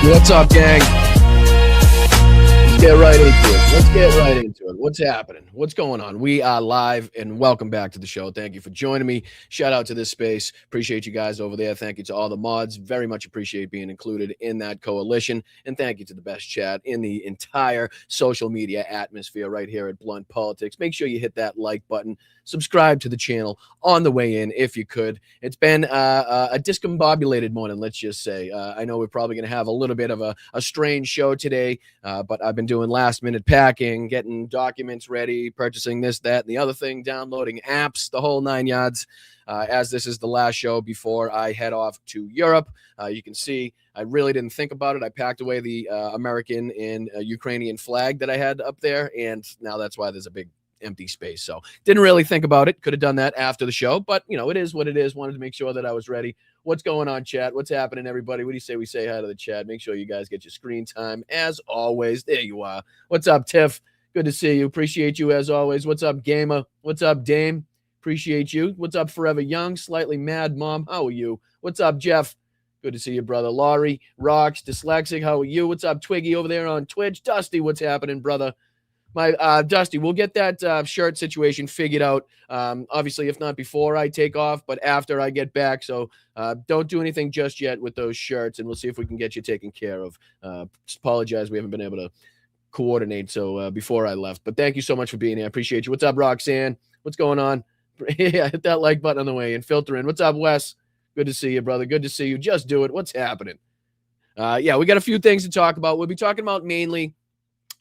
What's up, gang? Let's get right into it. What's happening? What's going on? We are live, and welcome back to the show. Thank you for joining me. Shout out to this space. Appreciate you guys over there. Thank you to all the mods. Very much appreciate being included in that coalition. And thank you to the best chat in the entire social media atmosphere right here at Blunt Politics. Make sure you hit that like button. Subscribe to the channel on the way in if you could. It's been a discombobulated morning, let's just say. I know we're probably going to have a little bit of a strange show today, but I've been doing last minute packing, getting documents ready, purchasing this, that, and the other thing, downloading apps, the whole 9 yards. As this is the last show before I head off to Europe. You can see I really didn't think about it. I packed away the American and Ukrainian flag that I had up there, and now that's why there's a big empty space. So didn't really think about it. Could have done that after the show, but you know, it is what it is. Wanted to make sure that I was ready. What's going on, chat? What's happening, everybody? What do you say we say hi to the chat? Make sure you guys get your screen time as always. There you are. What's up, Tiff? Good to see you. Appreciate you as always. What's up, Gamer? What's up, Dame? Appreciate you. What's up, Forever Young? Slightly Mad Mom. How are you? What's up, Jeff? Good to see you, brother. Laurie, Rocks, Dyslexic. How are you? What's up, Twiggy over there on Twitch? Dusty, what's happening, brother? My Dusty, we'll get that shirt situation figured out. Obviously, if not before I take off, but after I get back. So don't do anything just yet with those shirts, and we'll see if we can get you taken care of. Apologize, we haven't been able to coordinate so before I left. But thank you so much for being here. I appreciate you. What's up, Roxanne? What's going on? Yeah, hit that like button on the way and filter in. What's up, Wes? Good to see you, brother. Good to see you. Just do it. What's happening? Yeah, we got a few things to talk about. We'll be talking about mainly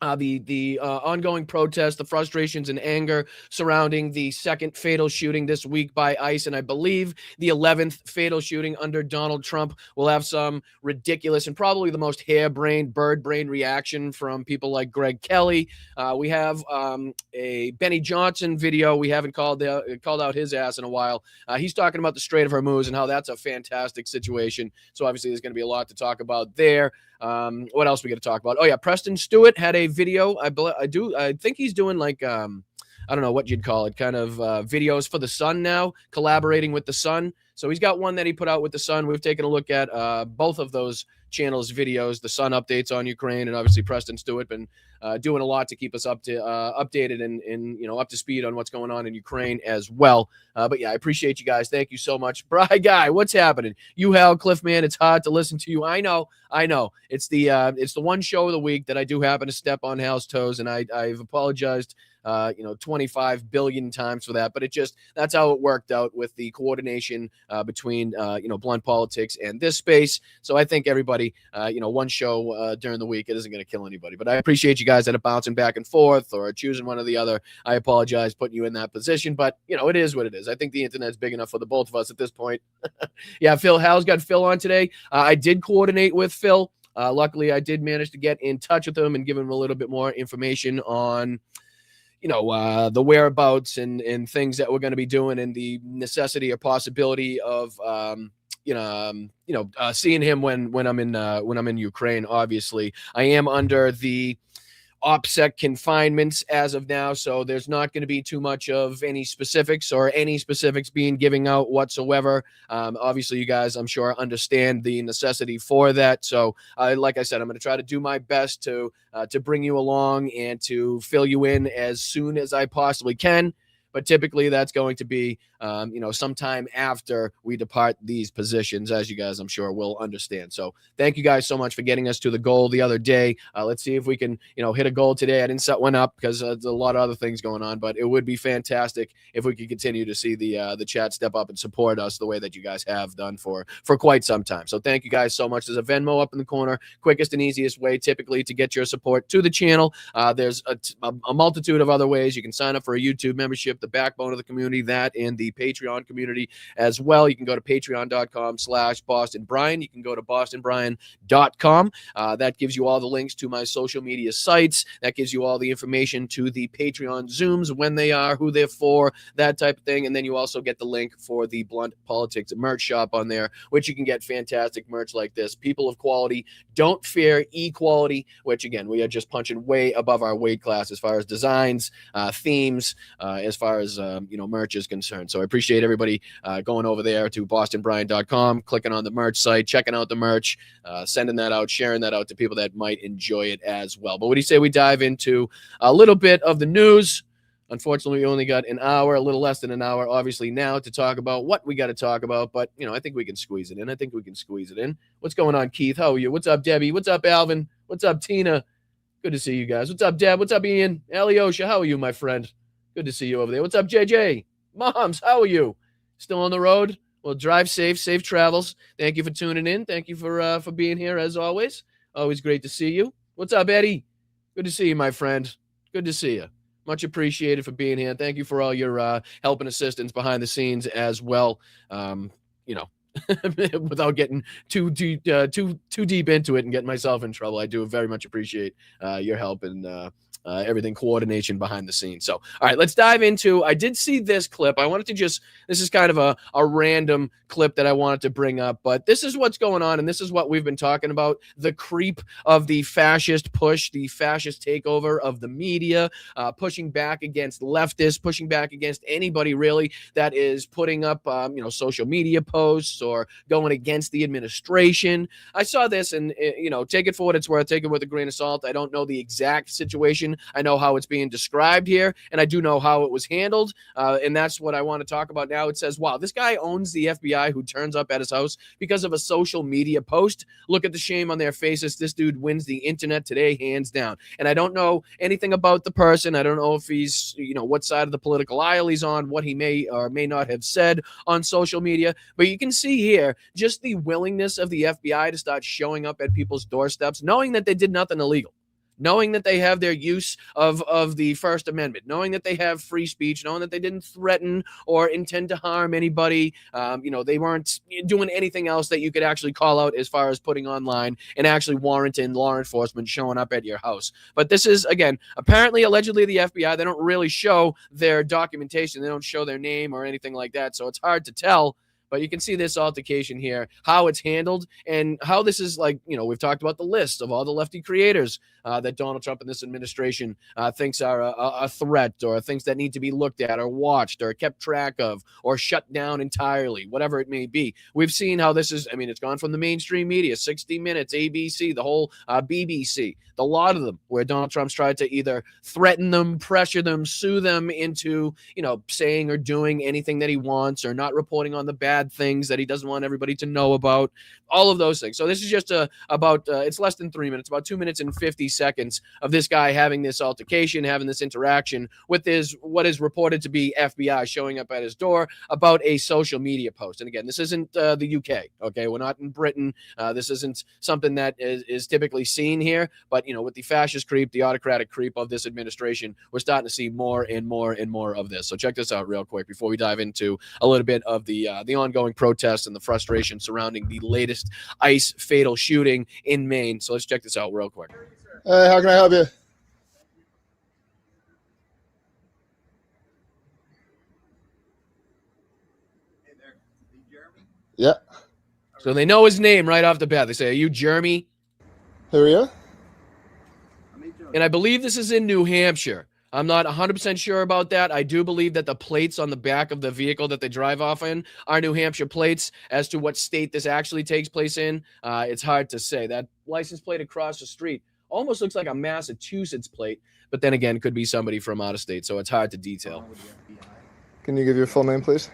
the ongoing protests, the frustrations and anger surrounding the second fatal shooting this week by ICE, and I believe the 11th fatal shooting under Donald Trump. Will have some ridiculous and probably the most harebrained, bird brain reaction from people like Greg Kelly. We have a Benny Johnson video. We haven't called out his ass in a while. He's talking about the Strait of Hormuz and how that's a fantastic situation. So obviously there's going to be a lot to talk about there. What else we got to talk about? Oh yeah, Preston Stewart had a video. I think he's doing like I don't know what you'd call it, kind of videos for the Sun now, collaborating with the Sun. So he's got one that he put out with the Sun. We've taken a look at both of those channels' videos, the Sun updates on Ukraine, and obviously Preston Stewart been doing a lot to keep us updated and you know, up to speed on what's going on in Ukraine as well. But yeah, I appreciate you guys. Thank you so much. Bry Guy, what's happening? You Hal Cliff, man, it's hard to listen to you. I know. It's the one show of the week that I do happen to step on Hal's toes, and I've apologized 25 billion times for that, but that's how it worked out with the coordination between Blunt Politics and this space. So I think everybody, one show during the week, it isn't going to kill anybody, but I appreciate you guys that are bouncing back and forth or choosing one or the other. I apologize putting you in that position, but it is what it is. I think the internet's big enough for the both of us at this point. Yeah, Hal's got Phil on today. I did coordinate with Phil. Luckily, I did manage to get in touch with him and give him a little bit more information on the whereabouts and things that we're going to be doing and the necessity or possibility of, seeing him when I'm in Ukraine. Obviously, I am under the OPSEC confinements as of now, so there's not going to be too much of any specifics being giving out whatsoever. Obviously, you guys, I'm sure, understand the necessity for that. So, like I said, I'm going to try to do my best to bring you along and to fill you in as soon as I possibly can. But typically that's going to be, sometime after we depart these positions, as you guys, I'm sure, will understand. So thank you guys so much for getting us to the goal the other day. Let's see if we can, hit a goal today. I didn't set one up because there's a lot of other things going on, but it would be fantastic if we could continue to see the chat step up and support us the way that you guys have done for quite some time. So thank you guys so much. There's a Venmo up in the corner, quickest and easiest way typically to get your support to the channel. There's a multitude of other ways. You can sign up for a YouTube membership, the backbone of the community, that and the Patreon community as well. You can go to patreon.com/BostonBrian. You can go to bostonbrian.com. That gives you all the links to my social media sites. That gives you all the information to the Patreon Zooms, when they are, who they're for, that type of thing. And then you also get the link for the Blunt Politics merch shop on there, which you can get fantastic merch like this. People of quality don't fear equality, which again, we are just punching way above our weight class as far as designs, themes, as far far as merch is concerned. So I appreciate everybody going over there to bostonbrian.com, clicking on the merch site, checking out the merch, sending that out, sharing that out to people that might enjoy it as well. But what do you say we dive into a little bit of the news? Unfortunately, we only got an hour, a little less than an hour, obviously, now to talk about what we got to talk about. But, I think we can squeeze it in. What's going on, Keith? How are you? What's up, Debbie? What's up, Alvin? What's up, Tina? Good to see you guys. What's up, Deb? What's up, Ian? Alyosha, how are you, my friend? Good to see you over there. What's up, JJ? Moms, how are you? Still on the road? Well, drive safe travels. Thank you for tuning in. Thank you for being here, as always. Always great to see you. What's up, Eddie? Good to see you, my friend. Good to see you. Much appreciated for being here. Thank you for all your help and assistance behind the scenes as well. Without getting too deep into it and getting myself in trouble, I do very much appreciate your help and everything, coordination behind the scenes. So, all right, let's dive into, I did see this clip. I wanted to this is kind of a random clip that I wanted to bring up, but this is what's going on, and this is what we've been talking about, the creep of the fascist push, the fascist takeover of the media, pushing back against leftists, pushing back against anybody really that is putting up, social media posts or going against the administration. I saw this and, take it for what it's worth, take it with a grain of salt. I don't know the exact situation. I know how it's being described here, and I do know how it was handled, and that's what I want to talk about now. It says, wow, this guy owns the FBI who turns up at his house because of a social media post. Look at the shame on their faces. This dude wins the internet today, hands down. And I don't know anything about the person. I don't know if he's, what side of the political aisle he's on, what he may or may not have said on social media, but you can see here just the willingness of the FBI to start showing up at people's doorsteps, knowing that they did nothing illegal, knowing that they have their use of the First Amendment, knowing that they have free speech, knowing that they didn't threaten or intend to harm anybody. They weren't doing anything else that you could actually call out as far as putting online and actually warranting law enforcement showing up at your house. But this is, again, apparently, allegedly the FBI, they don't really show their documentation. They don't show their name or anything like that. So it's hard to tell. But you can see this altercation here, how it's handled, and how this is like, we've talked about the list of all the lefty creators that Donald Trump and this administration thinks are a threat, or things that need to be looked at or watched or kept track of or shut down entirely, whatever it may be. We've seen how this is, it's gone from the mainstream media, 60 Minutes, ABC, the whole BBC, a lot of them, where Donald Trump's tried to either threaten them, pressure them, sue them into, saying or doing anything that he wants, or not reporting on the bad things that he doesn't want everybody to know about, all of those things. So this is just it's less than 3 minutes, about 2 minutes and 50 seconds of this guy having this altercation, having this interaction with what is reported to be FBI showing up at his door about a social media post. And again, this isn't the UK, okay? We're not in Britain. This isn't something that is typically seen here, but with the fascist creep, the autocratic creep of this administration, we're starting to see more and more and more of this. So check this out real quick before we dive into a little bit of the ongoing protests and the frustration surrounding the latest ICE fatal shooting in Maine. So let's check this out real quick. How can I help you? Hey there, Jeremy? Yeah. So they know his name right off the bat. They say, "Are you Jeremy?" Who are you? And I believe this is in New Hampshire. I'm not 100% sure about that. I do believe that the plates on the back of the vehicle that they drive off in are New Hampshire plates. As to what state this actually takes place in, it's hard to say. That license plate across the street almost looks like a Massachusetts plate, but then again, could be somebody from out of state, so it's hard to detail. Can you give your full name, please?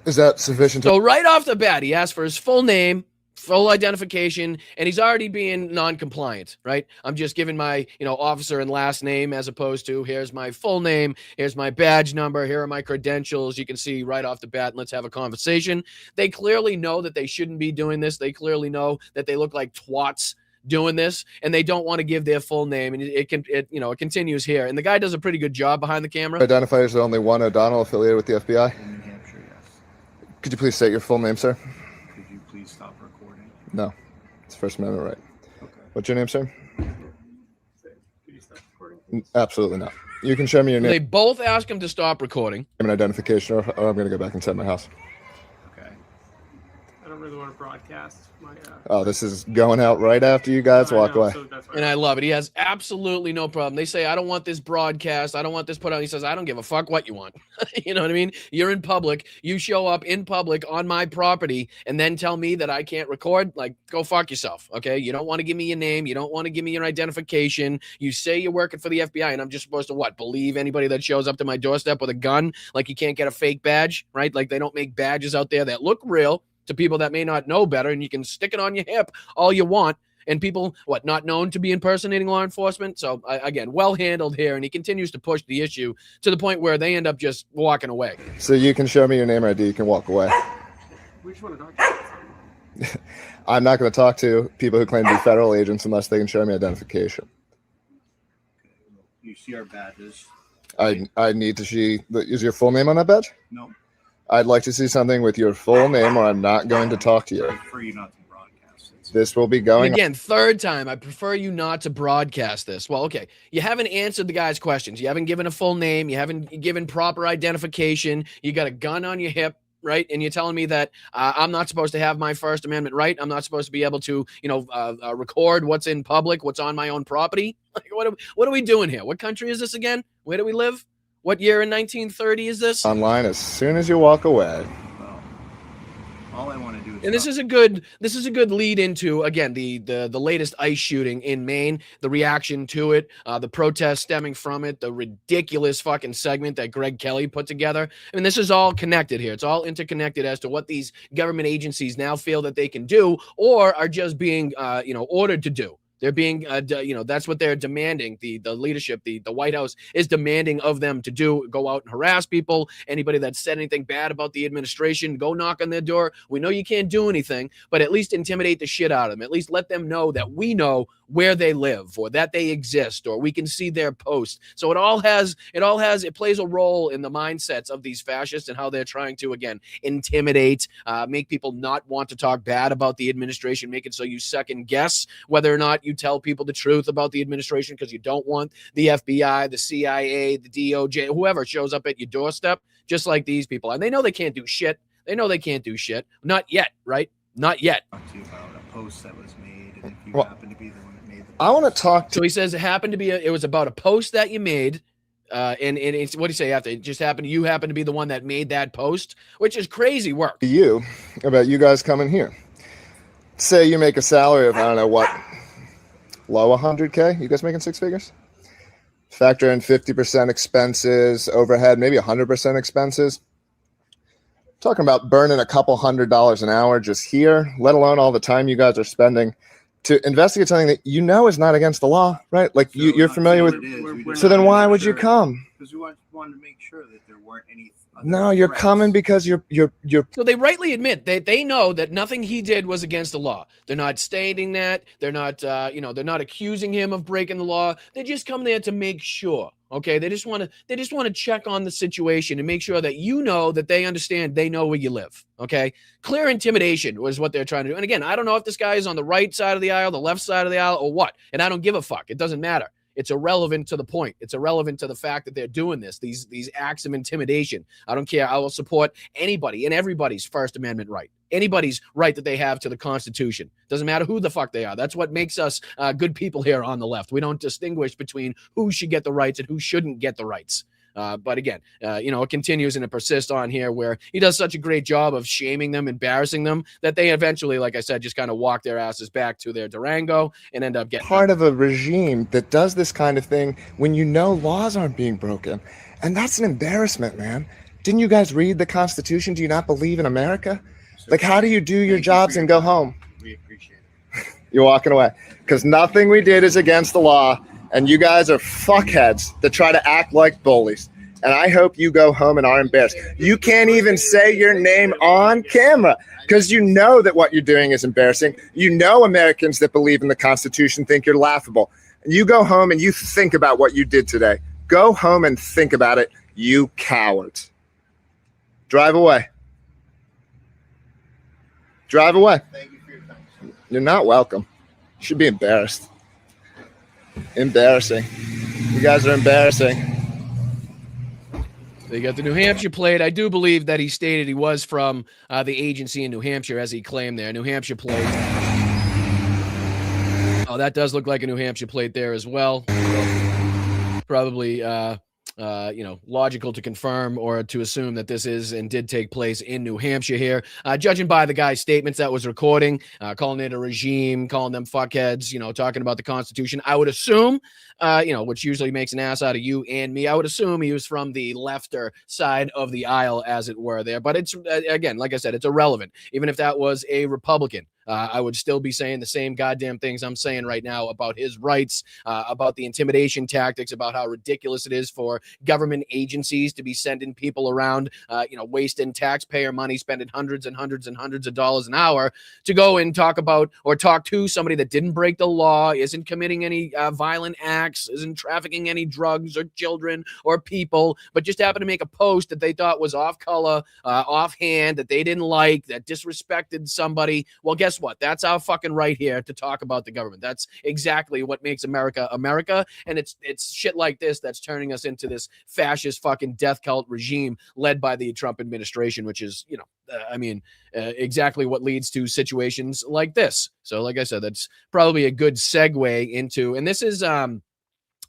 Is that sufficient? So right off the bat, he asked for his full name, full identification, and he's already being non-compliant, right? I'm just giving my, officer and last name, as opposed to here's my full name, here's my badge number, here are my credentials. You can see right off the bat, and let's have a conversation. They clearly know that they shouldn't be doing this. They clearly know that they look like twats doing this, and they don't want to give their full name, and it continues here. And the guy does a pretty good job behind the camera. Identify as the only one O'Donnell affiliated with the FBI? In New Hampshire, yes. Could you please state your full name, sir? Could you please stop recording? No. It's First Amendment right. Okay. What's your name, sir? Could you stop recording, please? Absolutely not. You can show me your name They both ask him to stop recording. and identification, or I'm going to go back inside my house. Okay. I don't don't really want to broadcast my. Oh, this is going out right after you guys walk away. So that's why And I love it. He has absolutely no problem. They say, I don't want this broadcast. I don't want this put out. He says, I don't give a fuck what you want. You know what I mean? You're in public. You show up in public on my property and then tell me that I can't record. Like, go fuck yourself. Okay. You don't want to give me your name. You don't want to give me your identification. You say you're working for the FBI and I'm just supposed to what? Believe anybody that shows up to my doorstep with a gun? Like you can't get a fake badge, right? Like they don't make badges out there that look real to people that may not know better, and you can stick it on your hip all you want. And people, not known to be impersonating law enforcement. So, again, well handled here. And he continues to push the issue to the point where they end up just walking away. So you can show me your name ID. You can walk away. We just want to talk. I'm not going to talk to people who claim to be federal agents unless they can show me identification. You see our badges? I need to see. Is your full name on that badge? No. I'd like to see something with your full name, or I'm not going to talk to you. I prefer you not to broadcast it. This will be going. Again, third time, I prefer you not to broadcast this. Well, okay, you haven't answered the guy's questions. You haven't given a full name. You haven't given proper identification. You got a gun on your hip, right? And you're telling me that I'm not supposed to have my First Amendment right. I'm not supposed to be able to, record what's in public, what's on my own property. Like, what are we doing here? What country is this again? Where do we live? What year in 1930 is this? Online as soon as you walk away. Well, all I want to do is. And this is a good lead into, again, the latest ICE shooting in Maine, the reaction to it, the protest stemming from it, the ridiculous fucking segment that Greg Kelly put together. I mean, this is all connected here. It's all interconnected as to what these government agencies now feel that they can do or are just being, ordered to do. They're being, that's what they're demanding. The leadership, the White House is demanding of them to do. Go out and harass people. Anybody that said anything bad about the administration, go knock on their door. We know you can't do anything, but at least intimidate the shit out of them. At least let them know that we know where they live or that they exist or we can see their posts. So it plays a role in the mindsets of these fascists and how they're trying to, again, intimidate, make people not want to talk bad about the administration, make it so you second guess whether or not you tell people the truth about the administration because you don't want the FBI, the CIA, the DOJ, whoever shows up at your doorstep, just like these people. And they know they can't do shit. Not yet, right? Not yet. Talk to you about a post that was made, and if you Well, happen to be the one that made the post. I want to talk to So he says it was about a post that you made. And it's, what do you say after? It just happened. You happen to be the one that made that post, which is crazy work. you about you guys coming here. Say you make a salary of, I don't know what, low 100K. You guys making six figures? Factor in 50% expenses, overhead, maybe 100% expenses. Talking about burning a couple $100 an hour just here, let alone all the time you guys are spending to investigate something that you know is not against the law, right? Like So you're not familiar saying with. it is, we So just then wanted to why make would you sure- come? Because we wanted to make sure that there weren't any. other No, you're threats. coming because you're So they rightly admit they know that nothing he did was against the law. They're not stating that. They're not, they're not accusing him of breaking the law. They just come there to make sure. Okay, they just want to check on the situation and make sure that you know that they understand, they know where you live. Okay, clear intimidation was what they're trying to do. And again, I don't know if this guy is on the right side of the aisle, the left side of the aisle, or what. And I don't give a fuck. It doesn't matter. It's irrelevant to the point. It's irrelevant to the fact that they're doing this, these acts of intimidation. I don't care. I will support anybody and everybody's First Amendment right. Anybody's right that they have to the Constitution. Doesn't matter who the fuck they are. That's what makes us good people here on the left. We don't distinguish between who should get the rights and who shouldn't get the rights. But again, it continues and it persists on here where he does such a great job of shaming them, embarrassing them, that they eventually, like I said, just kind of walk their asses back to their Durango and end up getting part of a regime that does this kind of thing when you know laws aren't being broken. And that's an embarrassment, man. Didn't you guys read the Constitution? Do you not believe in America? So Like, how do you do your thank you jobs for and your go time. home? We appreciate it. You're walking away. Because nothing we did is against the law. And you guys are fuckheads that try to act like bullies. And I hope you go home and are embarrassed. You can't even say your name on camera because you know that what you're doing is embarrassing. You know Americans that believe in the Constitution think you're laughable. And you go home and you think about what you did today. Go home and think about it, you cowards. Drive away. Drive away. Thank you for your time. You're not welcome. You should be embarrassed. Embarrassing. You guys are embarrassing. They got the New Hampshire plate. I do believe that he stated he was from the agency in New Hampshire, as he claimed there. New Hampshire plate. Oh, that does look like a New Hampshire plate there as well. Probably, logical to confirm or to assume that this is and did take place in New Hampshire here. Judging by the guy's statements that was recording, calling it a regime, calling them fuckheads, talking about the Constitution, I would assume, which usually makes an ass out of you and me, I would assume he was from the lefter side of the aisle, as it were there. But it's, again, like I said, it's irrelevant. Even if that was a Republican, I would still be saying the same goddamn things I'm saying right now about his rights, about the intimidation tactics, about how ridiculous it is for government agencies to be sending people around, wasting taxpayer money, spending hundreds and hundreds and hundreds of dollars an hour to go and talk about or talk to somebody that didn't break the law, isn't committing any violent acts, isn't trafficking any drugs or children or people, but just happened to make a post that they thought was off color, offhand, that they didn't like, that disrespected somebody. Well, guess what? That's our fucking right here to talk about the government. That's exactly what makes America America. And it's shit like this that's turning us into this fascist fucking death cult regime led by the Trump administration, which is, exactly what leads to situations like this. So like I said, that's probably a good segue into, and this is,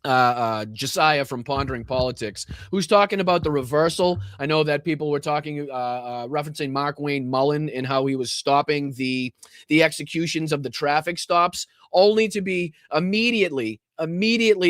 Josiah from Pondering Politics, who's talking about the reversal. I know that people were talking, referencing Mark Wayne Mullen and how he was stopping the executions of the traffic stops, only to be immediately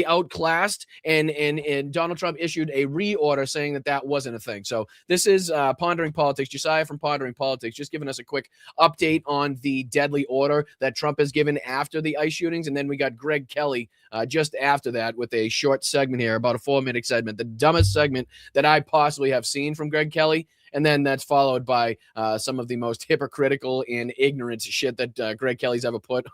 outclassed, and Donald Trump issued a reorder saying that wasn't a thing. So this is Pondering Politics, Josiah from Pondering Politics, just giving us a quick update on the deadly order that Trump has given after the ICE shootings. And then we got Greg Kelly just after that with a short segment here, about a 4-minute segment, the dumbest segment that I possibly have seen from Greg Kelly. And then that's followed by some of the most hypocritical and ignorant shit that Greg Kelly's ever put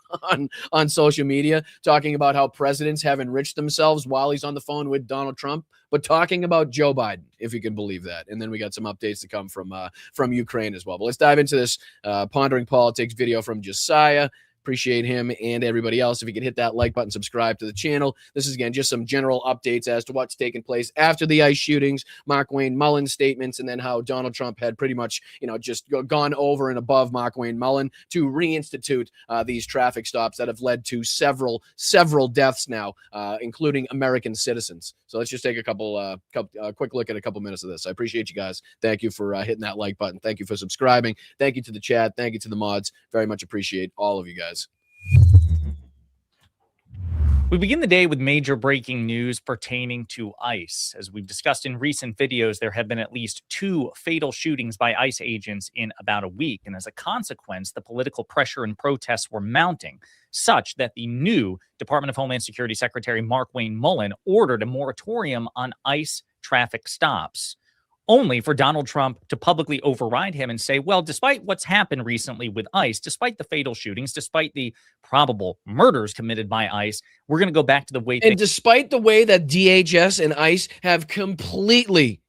on social media, talking about how presidents have enriched themselves while he's on the phone with Donald Trump, but talking about Joe Biden, if you can believe that. And then we got some updates to come from Ukraine as well. But let's dive into this Pondering Politics video from Josiah. Appreciate him and everybody else. If you could hit that like button, subscribe to the channel. This is, again, just some general updates as to what's taken place after the ICE shootings, Mark Wayne Mullen statements, and then how Donald Trump had pretty much, just gone over and above Mark Wayne Mullen to reinstitute these traffic stops that have led to several deaths now, including American citizens. So let's just take a quick look at a couple minutes of this. I appreciate you guys. Thank you for hitting that like button. Thank you for subscribing. Thank you to the chat. Thank you to the mods. Very much appreciate all of you guys. We begin the day with major breaking news pertaining to ICE. As we've discussed in recent videos, there have been at least 2 fatal shootings by ICE agents in about a week. And as a consequence, the political pressure and protests were mounting, such that the new Department of Homeland Security Secretary Mark Wayne Mullen ordered a moratorium on ICE traffic stops, only for Donald Trump to publicly override him and say, well, despite what's happened recently with ICE, despite the fatal shootings, despite the probable murders committed by ICE, we're going to go back to the way. And despite the way that DHS and ICE have completely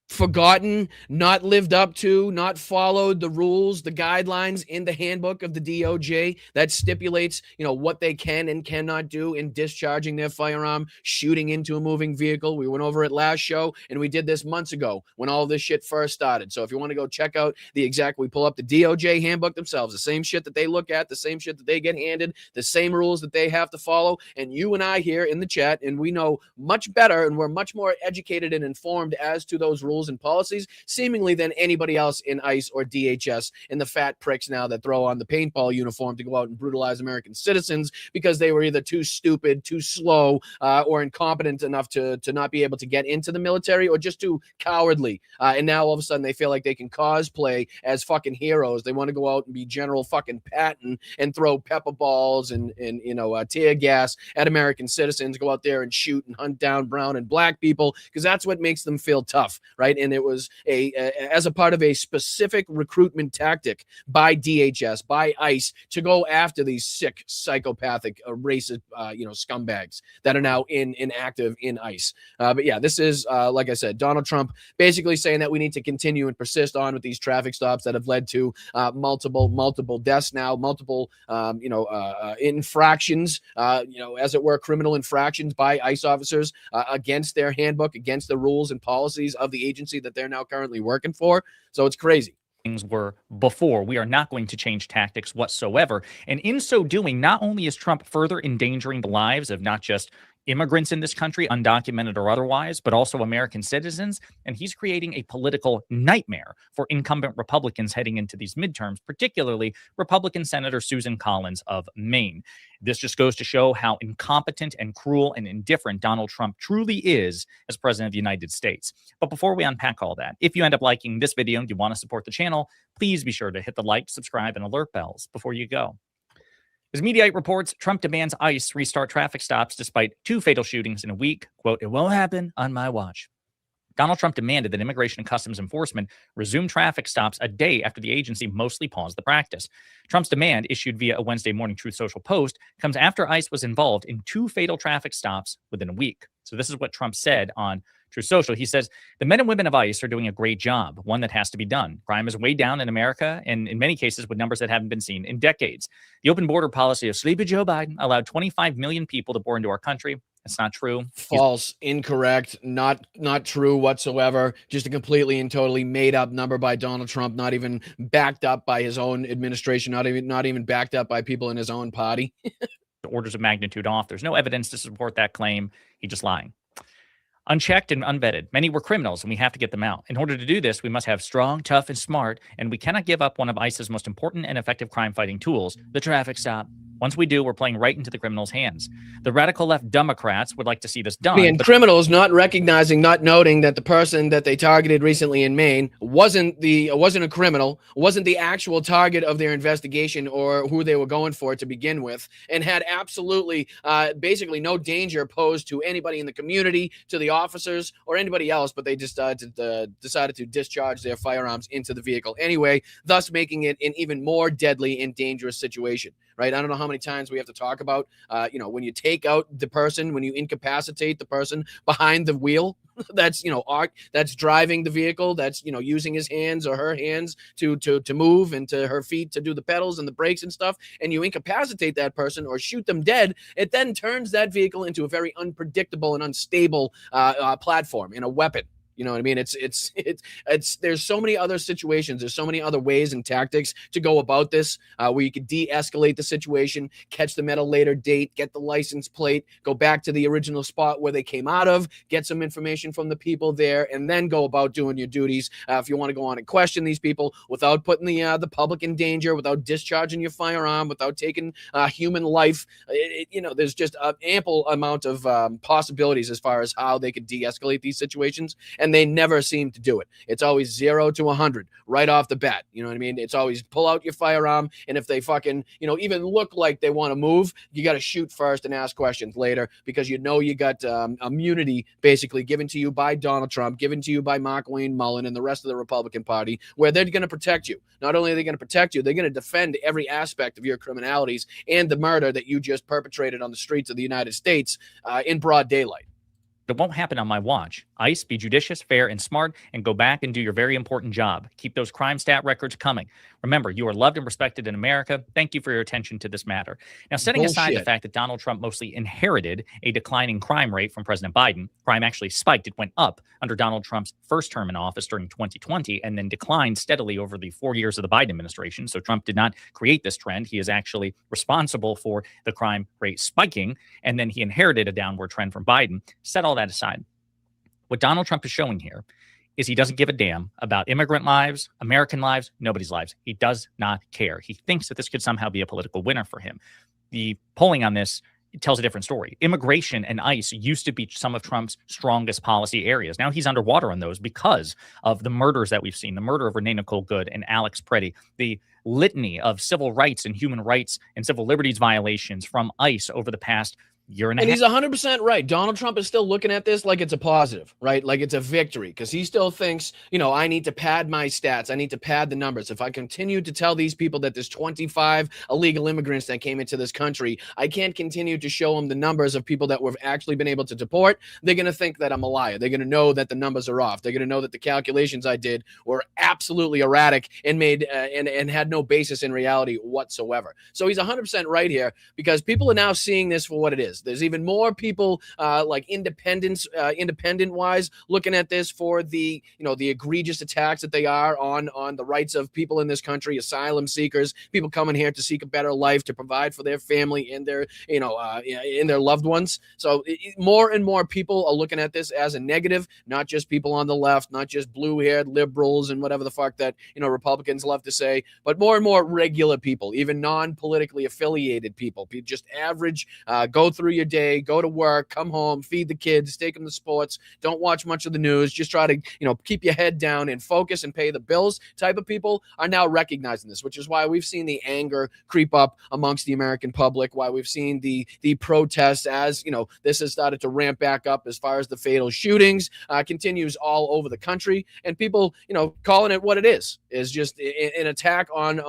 forgotten, not lived up to, not followed the rules, the guidelines in the handbook of the DOJ that stipulates, what they can and cannot do in discharging their firearm, shooting into a moving vehicle. We went over it last show, and we did this months ago when all this shit first started. So if you want to go check out we pull up the DOJ handbook themselves, the same shit that they look at, the same shit that they get handed, the same rules that they have to follow. And you and I here in the chat, and we know much better, and we're much more educated and informed as to those rules and policies seemingly than anybody else in ICE or DHS, and the fat pricks now that throw on the paintball uniform to go out and brutalize American citizens because they were either too stupid, too slow, or incompetent enough to not be able to get into the military, or just too cowardly. And now all of a sudden they feel like they can cosplay as fucking heroes. They want to go out and be General fucking Patton and throw pepper balls and tear gas at American citizens, go out there and shoot and hunt down brown and black people because that's what makes them feel tough, right? And it was as a part of a specific recruitment tactic by DHS, by ICE, to go after these sick, psychopathic, racist, scumbags that are now inactive in ICE. But yeah, this is, like I said, Donald Trump basically saying that we need to continue and persist on with these traffic stops that have led to multiple deaths now, multiple, infractions, as it were, criminal infractions by ICE officers against their handbook, against the rules and policies of the agency agency that they're now currently working for. So it's crazy. Things were before. We are not going to change tactics whatsoever. And in so doing, not only is Trump further endangering the lives of not just immigrants in this country, undocumented or otherwise, but also American citizens, and he's creating a political nightmare for incumbent Republicans heading into these midterms, particularly Republican Senator Susan Collins of Maine. This just goes to show how incompetent and cruel and indifferent Donald Trump truly is as president of the United States. But before we unpack all that, if you end up liking this video and you want to support the channel, please be sure to hit the like, subscribe, and alert bells before you go. As Mediaite reports, Trump demands ICE restart traffic stops despite 2 fatal shootings in a week. Quote, "It won't happen on my watch." Donald Trump demanded that Immigration and Customs Enforcement resume traffic stops a day after the agency mostly paused the practice. Trump's demand, issued via a Wednesday morning Truth Social post, comes after ICE was involved in 2 fatal traffic stops within a week. So this is what Trump said on Truth Social. He says, "The men and women of ICE are doing a great job, one that has to be done. Crime is way down in America, and in many cases with numbers that haven't been seen in decades. The open border policy of Sleepy Joe Biden allowed 25 million people to pour into our country. It's not true." False, incorrect, not true whatsoever. Just a completely and totally made up number by Donald Trump, not even backed up by his own administration, not even backed up by people in his own party. Orders of magnitude off. There's no evidence to support that claim. He's just lying. Unchecked and unvetted. Many were criminals, and we have to get them out. In order to do this, we must have strong, tough, and smart, and we cannot give up one of ICE's most important and effective crime-fighting tools, the traffic stop. Once we do, we're playing right into the criminals' hands. The radical left Democrats would like to see this done. And criminals not recognizing, not noting that the person that they targeted recently in Maine wasn't a criminal, wasn't the actual target of their investigation or who they were going for to begin with, and had absolutely basically no danger posed to anybody in the community, to the officers, or anybody else, but they just decided to discharge their firearms into the vehicle anyway, thus making it an even more deadly and dangerous situation. Right? I don't know how many times we have to talk about, when you take out the person, when you incapacitate the person behind the wheel, that's, that's driving the vehicle, that's, using his hands or her hands to move, and to her feet to do the pedals and the brakes and stuff, and you incapacitate that person or shoot them dead, it then turns that vehicle into a very unpredictable and unstable platform and a weapon. You know what I mean? It's there's so many other situations. There's so many other ways and tactics to go about this, where you could de-escalate the situation, catch them at a later date, get the license plate, go back to the original spot where they came out of, get some information from the people there, and then go about doing your duties. If you want to go on and question these people without putting the public in danger, without discharging your firearm, without taking human life, there's just an ample amount of possibilities as far as how they could de-escalate these situations. And they never seem to do it. It's always 0 to 100 right off the bat. You know what I mean? It's always pull out your firearm, and if they fucking, even look like they want to move, you got to shoot first and ask questions later, because you got immunity basically given to you by Donald Trump, given to you by Mark Wayne Mullen and the rest of the Republican Party, where they're going to protect you. Not only are they going to protect you, they're going to defend every aspect of your criminalities and the murder that you just perpetrated on the streets of the United States in broad daylight. It won't happen on my watch. ICE, be judicious, fair, and smart, and go back and do your very important job. Keep those crime stat records coming. Remember, you are loved and respected in America. Thank you for your attention to this matter. Now, setting aside the fact that Donald Trump mostly inherited a declining crime rate from President Biden, crime actually spiked. It went up under Donald Trump's first term in office during 2020, and then declined steadily over the 4 years of the Biden administration. So Trump did not create this trend. He is actually responsible for the crime rate spiking, and then he inherited a downward trend from Biden. Set all that aside. What Donald Trump is showing here is he doesn't give a damn about immigrant lives, American lives, nobody's lives. He does not care. He thinks that this could somehow be a political winner for him. The polling on this tells a different story. Immigration and ICE used to be some of Trump's strongest policy areas. Now he's underwater on those because of the murders that we've seen, the murder of Renee Nicole Good and Alex Preddy, the litany of civil rights and human rights and civil liberties violations from ICE over the past year and a half. And he's 100% right. Donald Trump is still looking at this like it's a positive, right? Like it's a victory, because he still thinks, I need to pad my stats. I need to pad the numbers. If I continue to tell these people that there's 25 illegal immigrants that came into this country, I can't continue to show them the numbers of people that we've actually been able to deport. They're going to think that I'm a liar. They're going to know that the numbers are off. They're going to know that the calculations I did were absolutely erratic and made and had no basis in reality whatsoever. So he's 100% right here, because people are now seeing this for what it is. this. There's even more people like independent wise looking at this for the the egregious attacks that they are on the rights of people in this country, asylum seekers, people coming here to seek a better life, to provide for their family and their in their loved ones. So more and more people are looking at this as a negative, not just people on the left, not just blue-haired liberals and whatever the fuck that Republicans love to say, but more and more regular people, even non-politically affiliated people, just average, go through your day, go to work, come home, feed the kids, take them to sports, don't watch much of the news, just try to keep your head down and focus and pay the bills type of people are now recognizing this, which is why we've seen the anger creep up amongst the American public, why we've seen the protests as this has started to ramp back up as far as the fatal shootings continues all over the country, and people calling it what it is just an attack on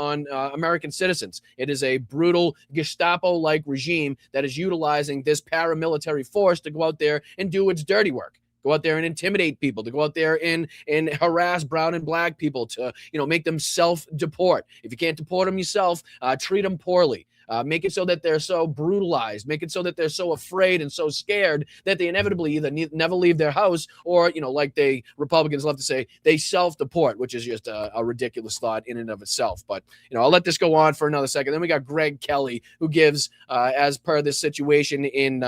American citizens. It is a brutal Gestapo-like regime that is utilizing this paramilitary force to go out there and do its dirty work. Go out there and intimidate people, to go out there and harass brown and black people, to make them self-deport. If you can't deport them yourself, treat them poorly. Make it so that they're so brutalized. Make it so that they're so afraid and so scared that they inevitably either never leave their house or, like Republicans love to say, they self-deport, which is just a ridiculous thought in and of itself. But, I'll let this go on for another second. Then we got Greg Kelly, who gives, as per this situation in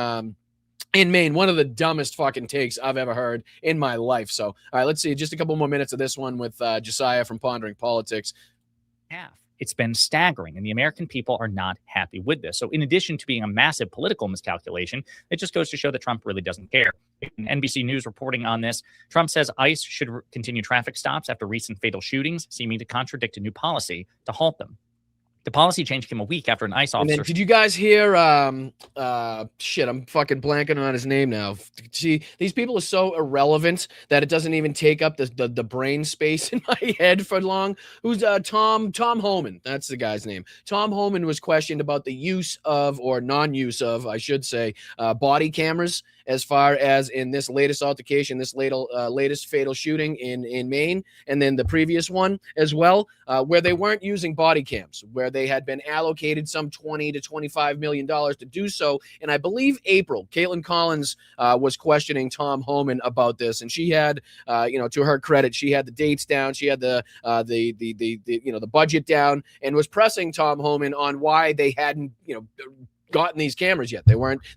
Maine, one of the dumbest fucking takes I've ever heard in my life. So, all right, let's see just a couple more minutes of this one with Josiah from Pondering Politics. It's been staggering, and the American people are not happy with this. So in addition to being a massive political miscalculation, it just goes to show that Trump really doesn't care. In NBC News reporting on this, Trump says ICE should continue traffic stops after recent fatal shootings, seeming to contradict a new policy to halt them. The policy change came a week after an ICE officer... And then, did you guys hear, shit, I'm fucking blanking on his name now. See, these people are so irrelevant that it doesn't even take up the brain space in my head for long. Who's Tom Homan? That's the guy's name. Tom Homan was questioned about the use of, or non-use of, I should say, body cameras, as far as in this latest altercation, this latest fatal shooting in Maine, and then the previous one as well, where they weren't using body cams, where they had been allocated some $20 to $25 million to do so. And I believe April, Caitlin Collins was questioning Tom Homan about this, and she had, to her credit, she had the dates down, she had the budget down, and was pressing Tom Homan on why they hadn't, gotten these cameras yet.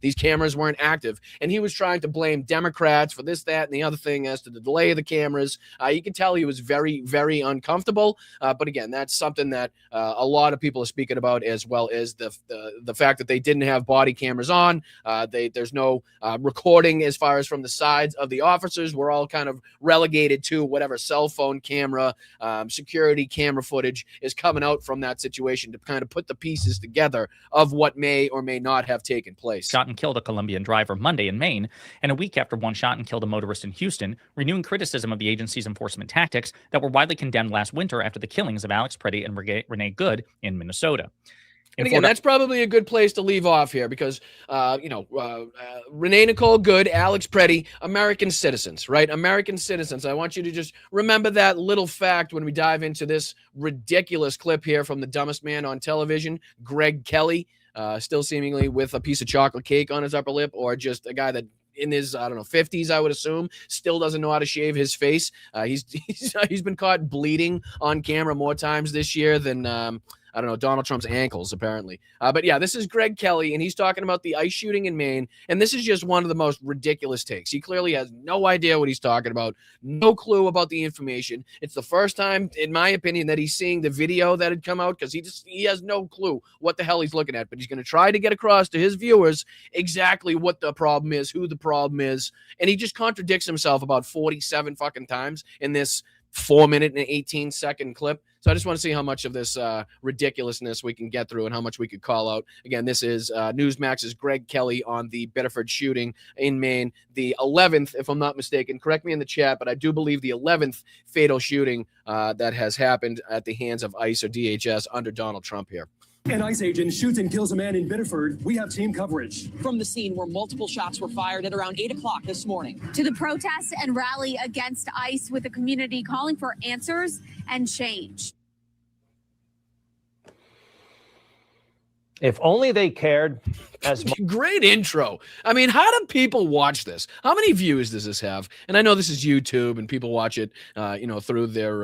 These cameras weren't active, and he was trying to blame Democrats for this, that, and the other thing as to the delay of the cameras. You can tell he was very, very uncomfortable. But again, that's something that a lot of people are speaking about, as well as the fact that they didn't have body cameras on. There's no recording as far as from the sides of the officers. We're all kind of relegated to whatever cell phone camera, security camera footage is coming out from that situation to kind of put the pieces together of what may or may not have taken place. Shot and killed a Colombian driver Monday in Maine, and a week after one shot and killed a motorist in Houston, renewing criticism of the agency's enforcement tactics that were widely condemned last winter after the killings of Alex Preddy and Renee Good in Minnesota. And again, that's probably a good place to leave off here because, Renee Nicole Good, Alex Preddy, American citizens, right? American citizens. I want you to just remember that little fact when we dive into this ridiculous clip here from the dumbest man on television, Greg Kelly, still seemingly with a piece of chocolate cake on his upper lip, or just a guy that in his, 50s, I would assume, still doesn't know how to shave his face. He's been caught bleeding on camera more times this year than Donald Trump's ankles, apparently. But yeah, this is Greg Kelly, and he's talking about the ICE shooting in Maine, and this is just one of the most ridiculous takes. He clearly has no idea what he's talking about, no clue about the information. It's the first time, in my opinion, that he's seeing the video that had come out, because he has no clue what the hell he's looking at, but he's going to try to get across to his viewers exactly what the problem is, who the problem is, and he just contradicts himself about 47 fucking times in this 4-minute and 18-second clip. So I just want to see how much of this ridiculousness we can get through and how much we could call out. Again, this is Newsmax's Greg Kelly on the Biddeford shooting in Maine, the 11th, if I'm not mistaken. Correct me in the chat, but I do believe the 11th fatal shooting that has happened at the hands of ICE or DHS under Donald Trump here. An ICE agent shoots and kills a man in Biddeford. We have team coverage. From the scene where multiple shots were fired at around 8 o'clock this morning. To the protest and rally against ICE, with the community calling for answers and change. If only they cared as much. Great intro. I mean, how do people watch this? How many views does this have? And I know this is YouTube and people watch it, through their,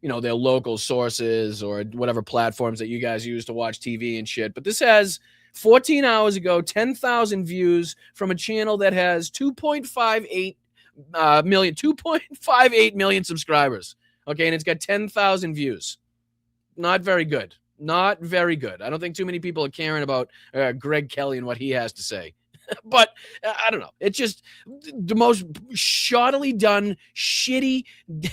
their local sources or whatever platforms that you guys use to watch TV and shit. But this has 14 hours ago, 10,000 views from a channel that has 2.58 million subscribers. Okay. And it's got 10,000 views. Not very good. Not very good. I don't think too many people are caring about Greg Kelly and what he has to say. But I don't know. It's just the most shoddily done, shitty,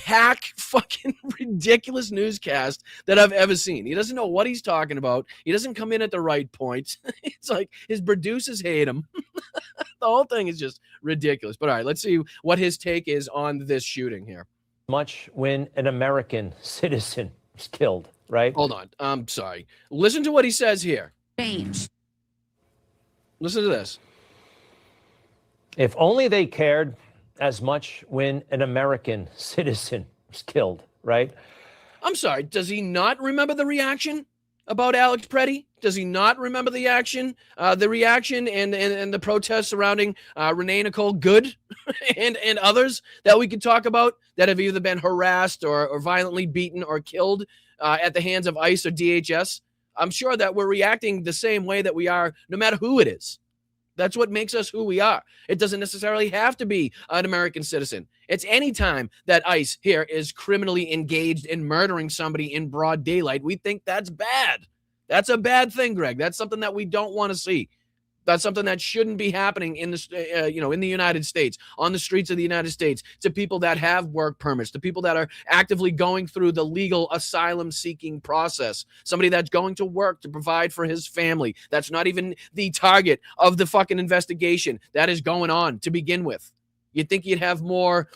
hack, fucking ridiculous newscast that I've ever seen. He doesn't know what he's talking about. He doesn't come in at the right point. It's like his producers hate him. The whole thing is just ridiculous. But all right, let's see what his take is on this shooting here. Much when an American citizen was killed, right? Hold on. I'm sorry. Listen to what he says here. Change. Listen to this. If only they cared as much when an American citizen was killed, right? I'm sorry. Does he not remember the reaction about Alex Preddy? Does he not remember the reaction and the protests surrounding Renee Nicole Good and others that we could talk about that have either been harassed or violently beaten or killed at the hands of ICE or DHS? I'm sure that we're reacting the same way that we are no matter who it is. That's what makes us who we are. It doesn't necessarily have to be an American citizen. It's any time that ICE here is criminally engaged in murdering somebody in broad daylight. We think that's bad. That's a bad thing, Greg. That's something that we don't want to see. That's something that shouldn't be happening in the, in the United States, on the streets of the United States, to people that have work permits, to people that are actively going through the legal asylum-seeking process. Somebody that's going to work to provide for his family. That's not even the target of the fucking investigation that is going on to begin with. You'd think you'd have more,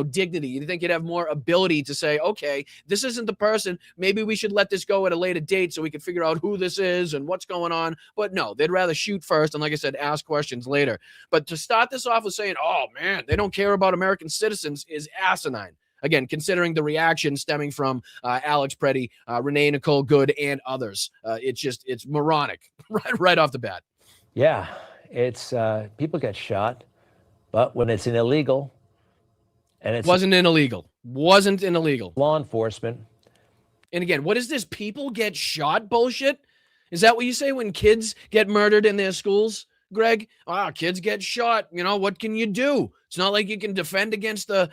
dignity. You'd think you'd have more ability to say, okay, this isn't the person. Maybe we should let this go at a later date so we can figure out who this is and what's going on. But no, they'd rather shoot first and, like I said, ask questions later. But to start this off with saying, oh, man, they don't care about American citizens is asinine. Again, considering the reaction stemming from Alex Preddy, Renee Nicole Good, and others. It's moronic right off the bat. Yeah, it's people get shot. But when it's an illegal, and it wasn't an illegal, law enforcement. And again, what is this people get shot bullshit? Is that what you say when kids get murdered in their schools, Greg? Kids get shot. What can you do? It's not like you can defend against the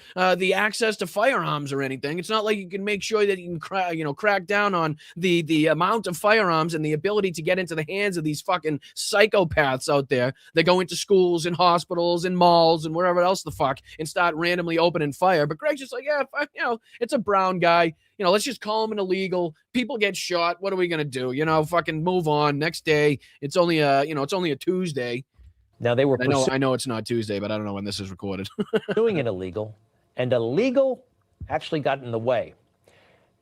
access to firearms or anything. It's not like you can make sure that you can crack down on the amount of firearms and the ability to get into the hands of these fucking psychopaths out there that go into schools and hospitals and malls and wherever else the fuck and start randomly opening fire. But Greg's just like, yeah, it's a brown guy. Let's just call him an illegal. People get shot. What are we gonna do? Fucking move on. Next day, it's only a Tuesday. Now they were. I know it's not Tuesday, but I don't know when this is recorded. Doing an illegal, and illegal actually got in the way.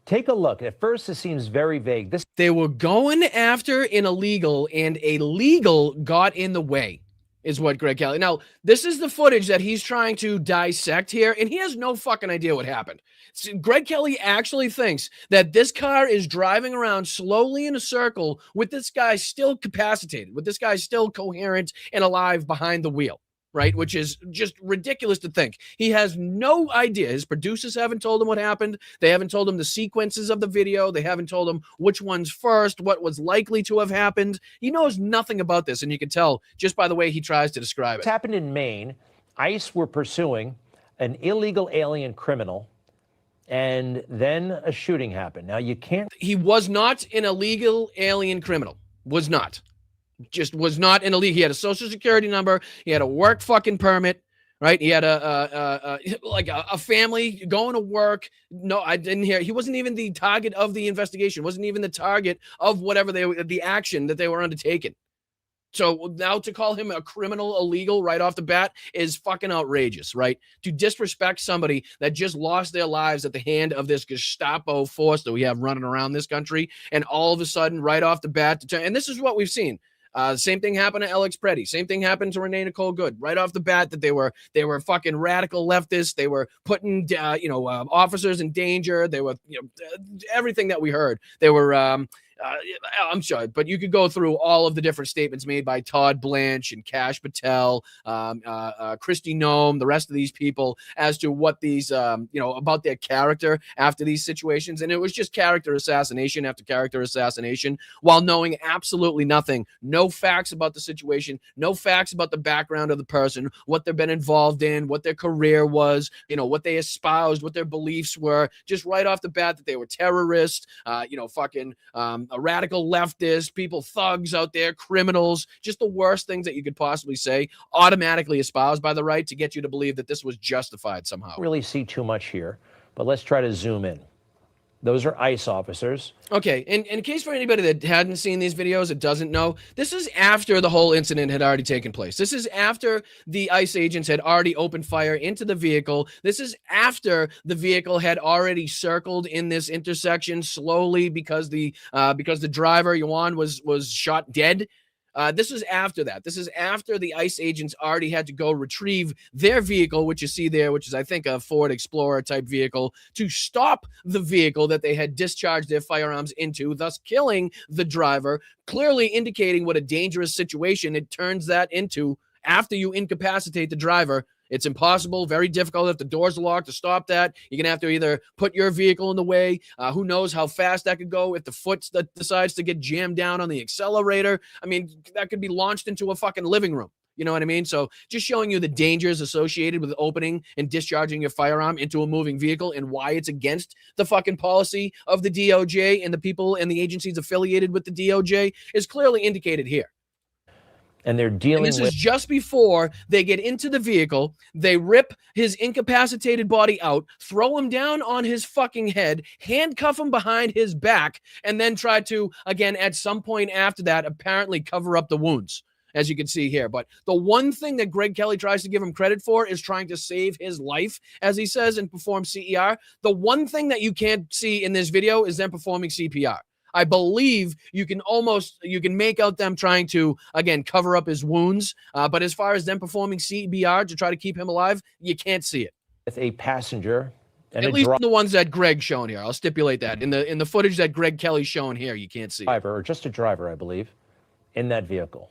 Take a look. At first, it seems very vague. They were going after an illegal, and a legal got in the way, is what Greg Kelly. Now, this is the footage that he's trying to dissect here, and he has no fucking idea what happened. So Greg Kelly actually thinks that this car is driving around slowly in a circle with this guy still capacitated, with this guy still coherent and alive behind the wheel, right? Which is just ridiculous to think. He has no idea. His producers haven't told him what happened. They haven't told him the sequences of the video. They haven't told him which one's first, what was likely to have happened. He knows nothing about this, and you can tell just by the way he tries to describe it. It happened in Maine. ICE were pursuing an illegal alien criminal, and then a shooting happened. Now, you can't... He was not an illegal alien criminal. Was not. Just was not an illegal. He had a social security number. He had a work fucking permit, right? He had a family going to work. No, I didn't hear. He wasn't even the target of the investigation. Wasn't even the target of whatever the action that they were undertaking. So now to call him a criminal illegal right off the bat is fucking outrageous, right? To disrespect somebody that just lost their lives at the hand of this Gestapo force that we have running around this country, and all of a sudden, right off the bat, and this is what we've seen. Same thing happened to Alex Preddy. Same thing happened to Renee Nicole Good. Right off the bat, that they were fucking radical leftists. They were putting officers in danger. They were everything that we heard. They were I'm sorry, but you could go through all of the different statements made by Todd Blanche and Kash Patel, Kristi Noem, the rest of these people as to what these, about their character after these situations. And it was just character assassination after character assassination while knowing absolutely nothing. No facts about the situation, no facts about the background of the person, what they've been involved in, what their career was, what they espoused, what their beliefs were, just right off the bat that they were terrorists, a radical leftist, people, thugs out there, criminals, just the worst things that you could possibly say, automatically espoused by the right to get you to believe that this was justified somehow. Really see too much here, but let's try to zoom in. Those are ICE officers. Okay, and in case for anybody that hadn't seen these videos, that doesn't know, this is after the whole incident had already taken place. This is after the ICE agents had already opened fire into the vehicle. This is after the vehicle had already circled in this intersection slowly because the driver, Yuan, was shot dead. This is after that. This is after the ICE agents already had to go retrieve their vehicle, which you see there, which is, I think, a Ford Explorer type vehicle, to stop the vehicle that they had discharged their firearms into, thus killing the driver, clearly indicating what a dangerous situation it turns that into after you incapacitate the driver. It's impossible, very difficult if the doors are locked to stop that. You're going to have to either put your vehicle in the way. Who knows how fast that could go if the foot that decides to get jammed down on the accelerator. I mean, that could be launched into a fucking living room. You know what I mean? So just showing you the dangers associated with opening and discharging your firearm into a moving vehicle and why it's against the fucking policy of the DOJ and the people and the agencies affiliated with the DOJ is clearly indicated here. And they're dealing with... This is just before they get into the vehicle. They rip his incapacitated body out, throw him down on his fucking head, handcuff him behind his back, and then try to, again, at some point after that, apparently cover up the wounds, as you can see here. But the one thing that Greg Kelly tries to give him credit for is trying to save his life, as he says, and perform CER. The one thing that you can't see in this video is them performing CPR. I believe you can make out them trying to, again, cover up his wounds. But as far as them performing CPR to try to keep him alive, you can't see it. With a passenger. And at least the ones that Greg's shown here. I'll stipulate that. In the footage that Greg Kelly's shown here, you can't see driver, or just a driver, I believe, in that vehicle.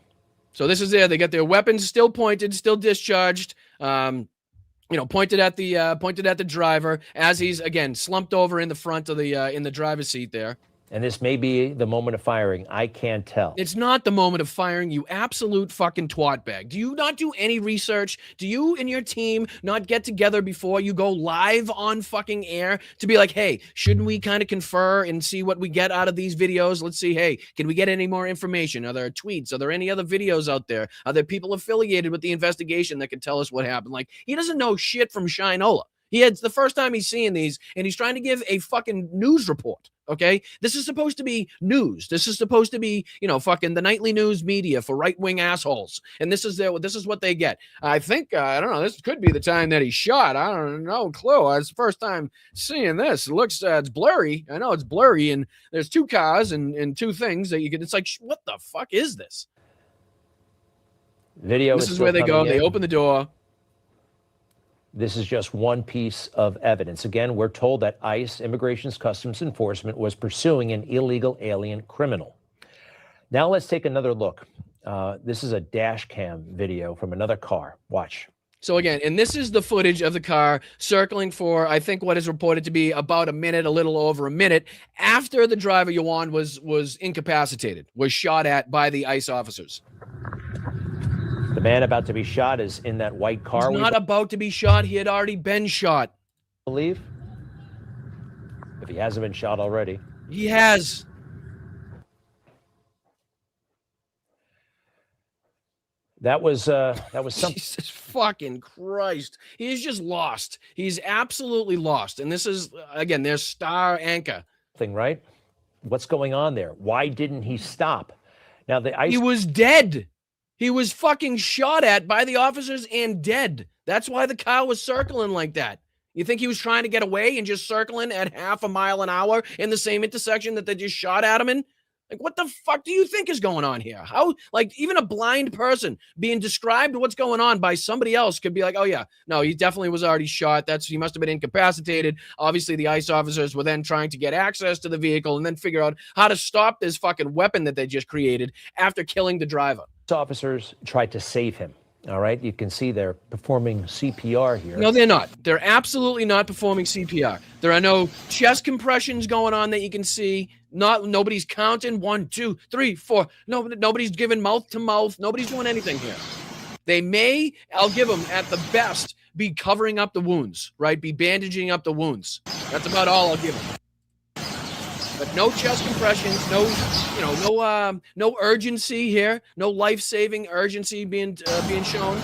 So this is there. They got their weapons still pointed, still discharged. Pointed at the driver as he's, again, slumped over in the front of the driver's seat there. And this may be the moment of firing. I can't tell. It's not the moment of firing, you absolute fucking twat bag. Do you not do any research? Do you and your team not get together before you go live on fucking air to be like, hey, shouldn't we kind of confer and see what we get out of these videos? Let's see, hey, can we get any more information? Are there tweets? Are there any other videos out there? Are there people affiliated with the investigation that can tell us what happened? Like, he doesn't know shit from Shinola. It's the first time he's seeing these, and he's trying to give a fucking news report. Okay, this is supposed to be news. This is supposed to be, fucking the nightly news media for right-wing assholes. And this is what they get. I think, I don't know, this could be the time that he shot. I don't know, clue. It's the first time seeing this. It looks, it's blurry. I know it's blurry, and there's two cars and two things that you can, it's like, what the fuck is this? Video. This is where they go. They open the door. This is just one piece of evidence. Again, we're told that ICE, Immigration's Customs Enforcement, was pursuing an illegal alien criminal. Now let's take another look. This is a dash cam video from another car. Watch. So again, and this is the footage of the car circling for, I think, what is reported to be about a minute, a little over a minute, after the driver, Yuan, was incapacitated, was shot at by the ICE officers. The man about to be shot is in that white car. He's not about to be shot. He had already been shot. I believe. If he hasn't been shot already. He has. That was something. Jesus fucking Christ. He's just lost. He's absolutely lost. And this is, again, their star anchor. Right? What's going on there? Why didn't he stop? Now, the ICE. He was dead. He was fucking shot at by the officers and dead. That's why the car was circling like that. You think he was trying to get away and just circling at half a mile an hour in the same intersection that they just shot at him in? Like, what the fuck do you think is going on here? How, like, even a blind person being described what's going on by somebody else could be like, oh, yeah, no, he definitely was already shot. He must have been incapacitated. Obviously, the ICE officers were then trying to get access to the vehicle and then figure out how to stop this fucking weapon that they just created after killing the driver. Officers tried to save him. All right, you can see they're performing CPR here. No, they're not. They're absolutely not performing CPR. There are no chest compressions going on that you can see. Nobody's counting 1, 2, 3, 4. Nobody's giving mouth to mouth. Nobody's doing anything here. They may, I'll give them at the best, be covering up the wounds, right? Be bandaging up the wounds. That's about all I'll give them. But no chest compressions, no urgency here, no life-saving urgency being shown.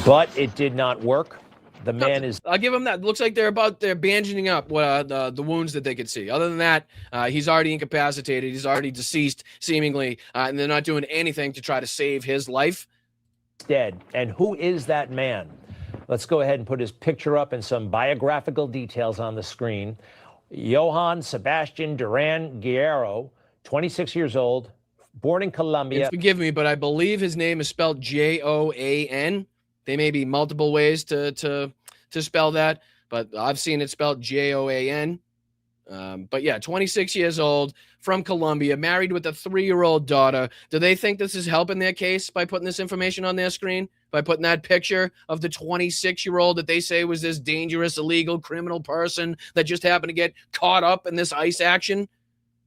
But it did not work. The man is. I'll give him that. It looks like they're bandaging up the wounds that they could see. Other than that, he's already incapacitated. He's already deceased, seemingly, and they're not doing anything to try to save his life. Dead. And who is that man? Let's go ahead and put his picture up and some biographical details on the screen. Johann Sebastian Duran Guerrero, 26 years old, born in Colombia. And forgive me, but I believe his name is spelled Joan. There may be multiple ways to spell that, but I've seen it spelled Joan. But yeah, 26 years old, from Colombia, married with a 3-year-old daughter. Do they think this is helping their case by putting this information on their screen? By putting that picture of the 26-year-old that they say was this dangerous, illegal, criminal person that just happened to get caught up in this ICE action?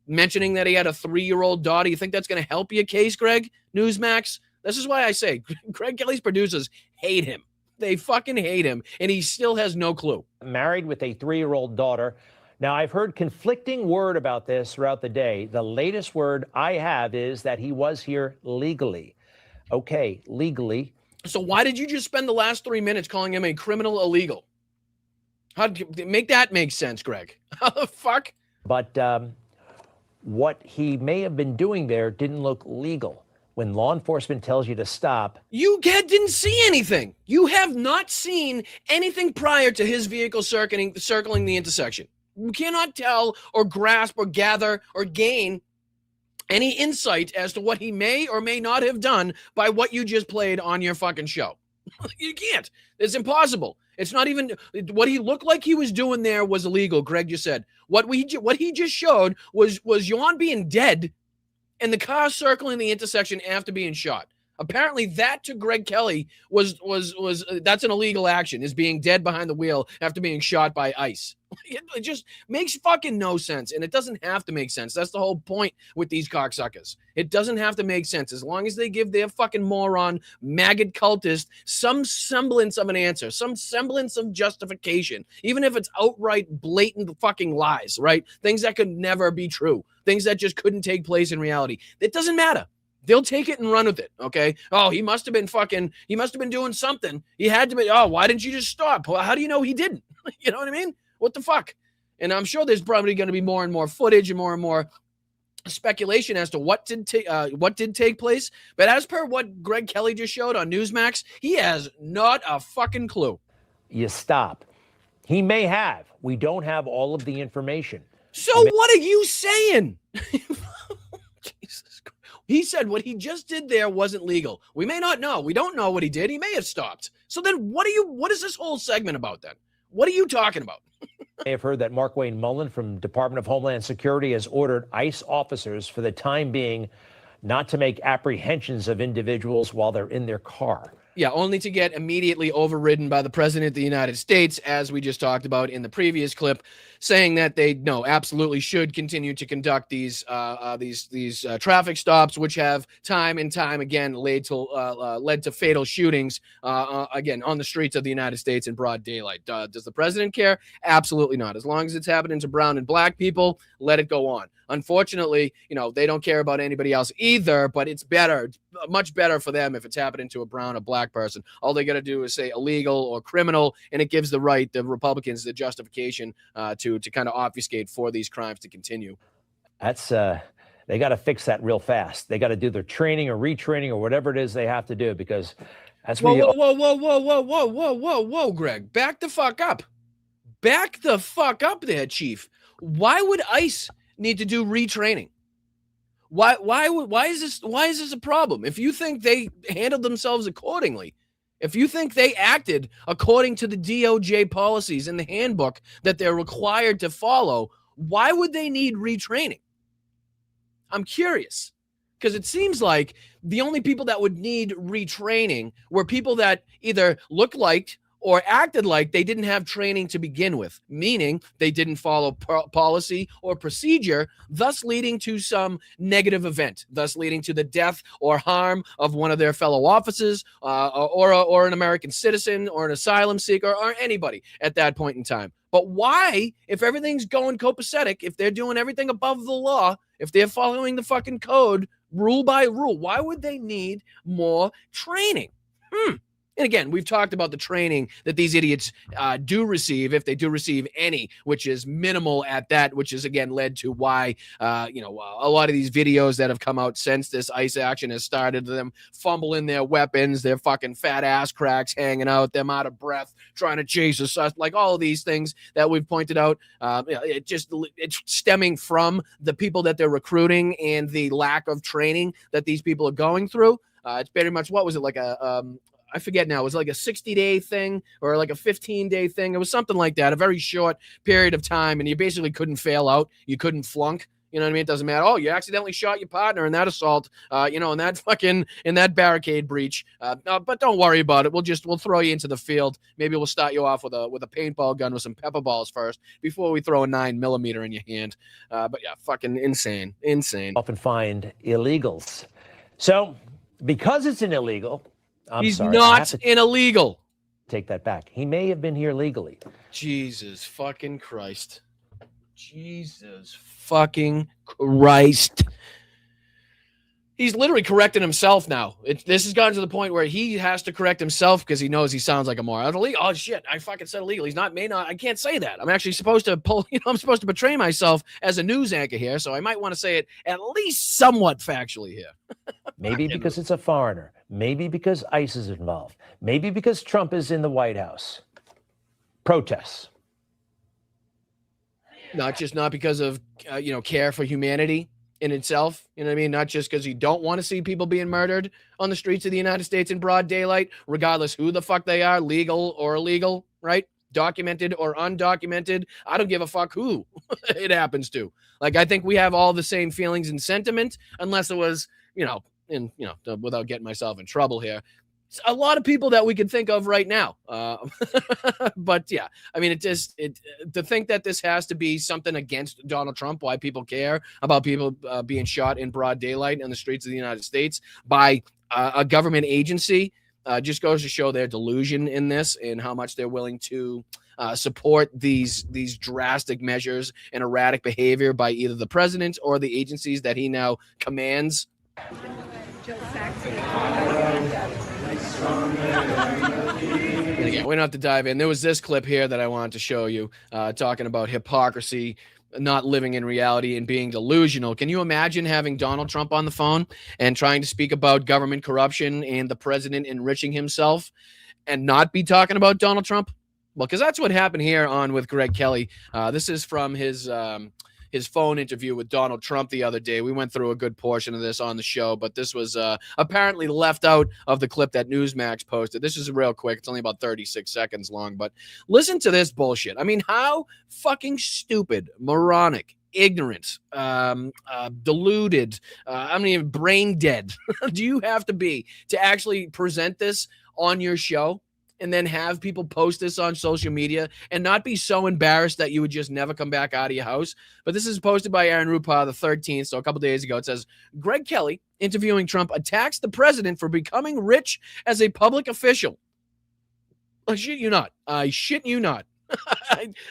Mentioning that he had a 3-year-old daughter. You think that's going to help your case, Greg? Newsmax? This is why I say Greg Kelly's producers hate him. They fucking hate him, and he still has no clue. Married with a 3-year-old daughter. Now, I've heard conflicting word about this throughout the day. The latest word I have is that he was here legally. Okay, legally. So why did you just spend the last 3 minutes calling him a criminal illegal? How did you make that make sense, Greg? How the fuck? But what he may have been doing there didn't look legal. When law enforcement tells you to stop. You didn't see anything. You have not seen anything prior to his vehicle circling the intersection. You cannot tell or grasp or gather or gain any insight as to what he may or may not have done by what you just played on your fucking show. You can't. It's impossible. It's not even what he looked like he was doing there was illegal. Greg just said what he just showed was Johan being dead and the car circling the intersection after being shot. Apparently that to Greg Kelly was that's an illegal action, is being dead behind the wheel after being shot by ICE. It just makes fucking no sense, and it doesn't have to make sense. That's the whole point with these cocksuckers. It doesn't have to make sense as long as they give their fucking moron, maggot cultist some semblance of an answer, some semblance of justification, even if it's outright blatant fucking lies, right? Things that could never be true, things that just couldn't take place in reality. It doesn't matter. They'll take it and run with it, okay? Oh, he must have been doing something. He had to be, oh, why didn't you just stop? Well, how do you know he didn't? You know what I mean? What the fuck? And I'm sure there's probably going to be more and more footage and more speculation as to what did take place. But as per what Greg Kelly just showed on Newsmax, he has not a fucking clue. You stop. He may have. We don't have all of the information. So what are you saying? Jesus Christ. He said what he just did there wasn't legal. We may not know. We don't know what he did. He may have stopped. So then what is this whole segment about then? What are you talking about? I have heard that Markwayne Mullin from Department of Homeland Security has ordered ICE officers for the time being not to make apprehensions of individuals while they're in their car. Yeah, only to get immediately overridden by the President of the United States, as we just talked about in the previous clip, saying that they absolutely should continue to conduct these traffic stops, which have time and time again led to fatal shootings again on the streets of the United States in broad daylight. Does the president care? Absolutely not. As long as it's happening to brown and black people, let it go on. Unfortunately, they don't care about anybody else either, but it's better, much better for them if it's happening to a brown or black person. All they got to do is say illegal or criminal, and it gives the Republicans the justification to kind of obfuscate for these crimes to continue. That's they got to fix that real fast. They got to do their training or retraining or whatever it is they have to do, because that's where whoa, Greg, back the fuck up. Back the fuck up there, Chief. Why would ICE need to do retraining? Why is this a problem? If you think they handled themselves accordingly, if you think they acted according to the DOJ policies in the handbook that they're required to follow, why would they need retraining? I'm curious, because it seems like the only people that would need retraining were people that either looked like or acted like they didn't have training to begin with, meaning they didn't follow policy or procedure, thus leading to some negative event, thus leading to the death or harm of one of their fellow officers or an American citizen or an asylum seeker or anybody at that point in time. But why, if everything's going copacetic, if they're doing everything above the law, if they're following the fucking code rule by rule, why would they need more training? And again, we've talked about the training that these idiots do receive, if they do receive any, which is minimal at that, which has, again, led to why, a lot of these videos that have come out since this ICE action has started, them fumbling their weapons, their fucking fat ass cracks hanging out, them out of breath, trying to chase us, like all of these things that we've pointed out. It's stemming from the people that they're recruiting and the lack of training that these people are going through. It's very much, what was it, like I forget now. It was like a 60-day thing or like a 15-day thing. It was something like that, a very short period of time, and you basically couldn't fail out. You couldn't flunk. You know what I mean? It doesn't matter. Oh, you accidentally shot your partner in that assault, in that barricade breach. But don't worry about it. We'll throw you into the field. Maybe we'll start you off with a paintball gun with some pepper balls first before we throw a 9mm in your hand. But yeah, fucking insane. Often find illegals. So because it's an illegal, He's not an illegal. Take that back. He may have been here legally. Jesus fucking Christ. Jesus fucking Christ. He's literally correcting himself now. This has gotten to the point where he has to correct himself because he knows he sounds like a moron. Oh shit! I fucking said illegal. He's not. I can't say that. I'm actually supposed to pull. I'm supposed to portray myself as a news anchor here, so I might want to say it at least somewhat factually here. Maybe because it's a foreigner. Maybe because ICE is involved. Maybe because Trump is in the White House. Protests. Not because of care for humanity in itself, you know what I mean? Not just because you don't want to see people being murdered on the streets of the United States in broad daylight, regardless who the fuck they are, legal or illegal, right? Documented or undocumented. I don't give a fuck who it happens to. Like, I think we have all the same feelings and sentiment, unless it was, without getting myself in trouble here, a lot of people that we can think of right now. But yeah, I mean, to think that this has to be something against Donald Trump, why people care about people being shot in broad daylight in the streets of the United States by a government agency, just goes to show their delusion in this and how much they're willing to support these drastic measures and erratic behavior by either the president or the agencies that he now commands. Again, we don't have to dive in. There was this clip here that I wanted to show you, talking about hypocrisy, not living in reality, and being delusional. Can you imagine having Donald Trump on the phone and trying to speak about government corruption and the president enriching himself and not be talking about Donald Trump? Well, because that's what happened here on with Greg Kelly. This is from his phone interview with Donald Trump the other day. We went through a good portion of this on the show, but this was apparently left out of the clip that Newsmax posted. This is real quick. It's only about 36 seconds long, but listen to this bullshit. I mean, how fucking stupid, moronic, ignorant, deluded, even brain dead do you have to be to actually present this on your show? And then have people post this on social media and not be so embarrassed that you would just never come back out of your house. But this is posted by Aaron Rupa the 13th, so a couple days ago. It says, Greg Kelly, interviewing Trump, attacks the president for becoming rich as a public official. I shit you not. I shit you not.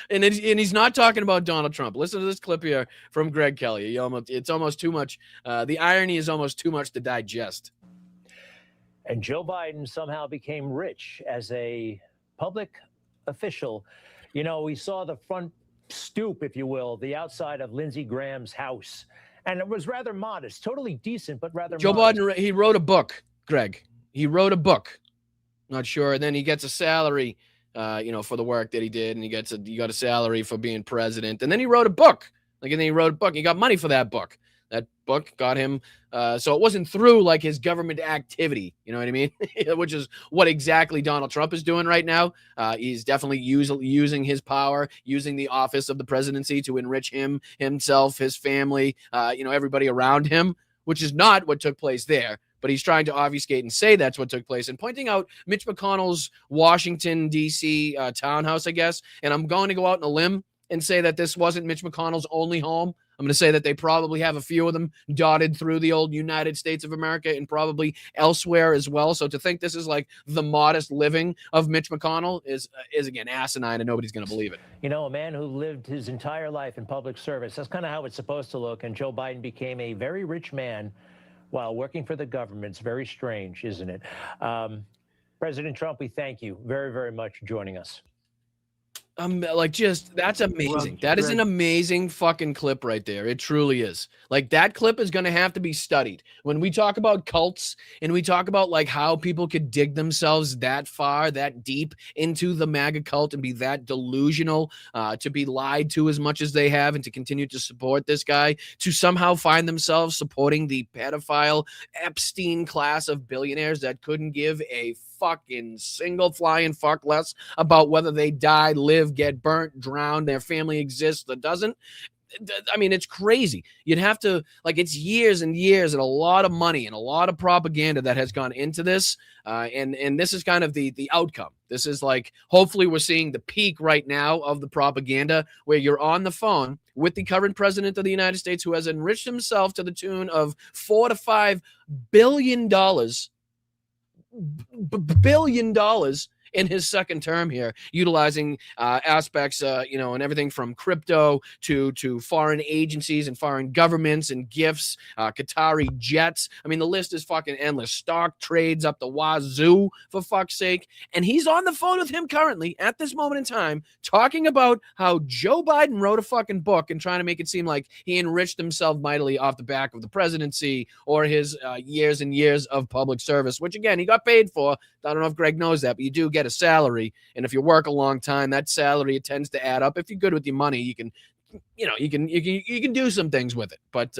and he's not talking about Donald Trump. Listen to this clip here from Greg Kelly. It's almost too much. The irony is almost too much to digest. And Joe Biden somehow became rich as a public official. You know, we saw the front stoop, if you will, the outside of Lindsey Graham's house. And it was rather modest, totally decent, but rather Joe modest. Biden, he wrote a book, Greg. He wrote a book. Not sure. And then he gets a salary for the work that he did, and he got a salary for being president, and then he wrote a book. He got money for that book. That book got him. So it wasn't through like his government activity. You know what I mean? Which is what exactly Donald Trump is doing right now. He's definitely using his power, using the office of the presidency to enrich himself, his family, everybody around him, which is not what took place there. But he's trying to obfuscate and say that's what took place, and pointing out Mitch McConnell's Washington, D.C. Townhouse, I guess. And I'm going to go out on a limb and say that this wasn't Mitch McConnell's only home. I'm going to say that they probably have a few of them dotted through the old United States of America and probably elsewhere as well. So to think this is like the modest living of Mitch McConnell is again, asinine, and nobody's going to believe it. A man who lived his entire life in public service. That's kind of how it's supposed to look. And Joe Biden became a very rich man while working for the government. It's very strange, isn't it? President Trump, we thank you very, very much for joining us. That's amazing. That is an amazing fucking clip right there. It truly is. Like, that clip is going to have to be studied. When we talk about cults and we talk about like how people could dig themselves that far, that deep into the MAGA cult and be that delusional, to be lied to as much as they have and to continue to support this guy, to somehow find themselves supporting the pedophile Epstein class of billionaires that couldn't give a fucking single flying fuck less about whether they die, live, get burnt, drown, their family exists or doesn't. I mean, it's crazy. You'd have to, it's years and years and a lot of money and a lot of propaganda that has gone into this. And this is kind of the outcome. This is hopefully we're seeing the peak right now of the propaganda, where you're on the phone with the current president of the United States, who has enriched himself to the tune of $4 to $5 billion in his second term here, utilizing aspects, and everything from crypto to foreign agencies and foreign governments and gifts, Qatari jets. I mean, the list is fucking endless. Stock trades up the wazoo, for fuck's sake. And he's on the phone with him currently at this moment in time, talking about how Joe Biden wrote a fucking book and trying to make it seem like he enriched himself mightily off the back of the presidency or his years and years of public service, which again, he got paid for. I don't know if Greg knows that, but you do get a salary, and if you work a long time, that salary, it tends to add up. If you're good with your money, you can do some things with it. But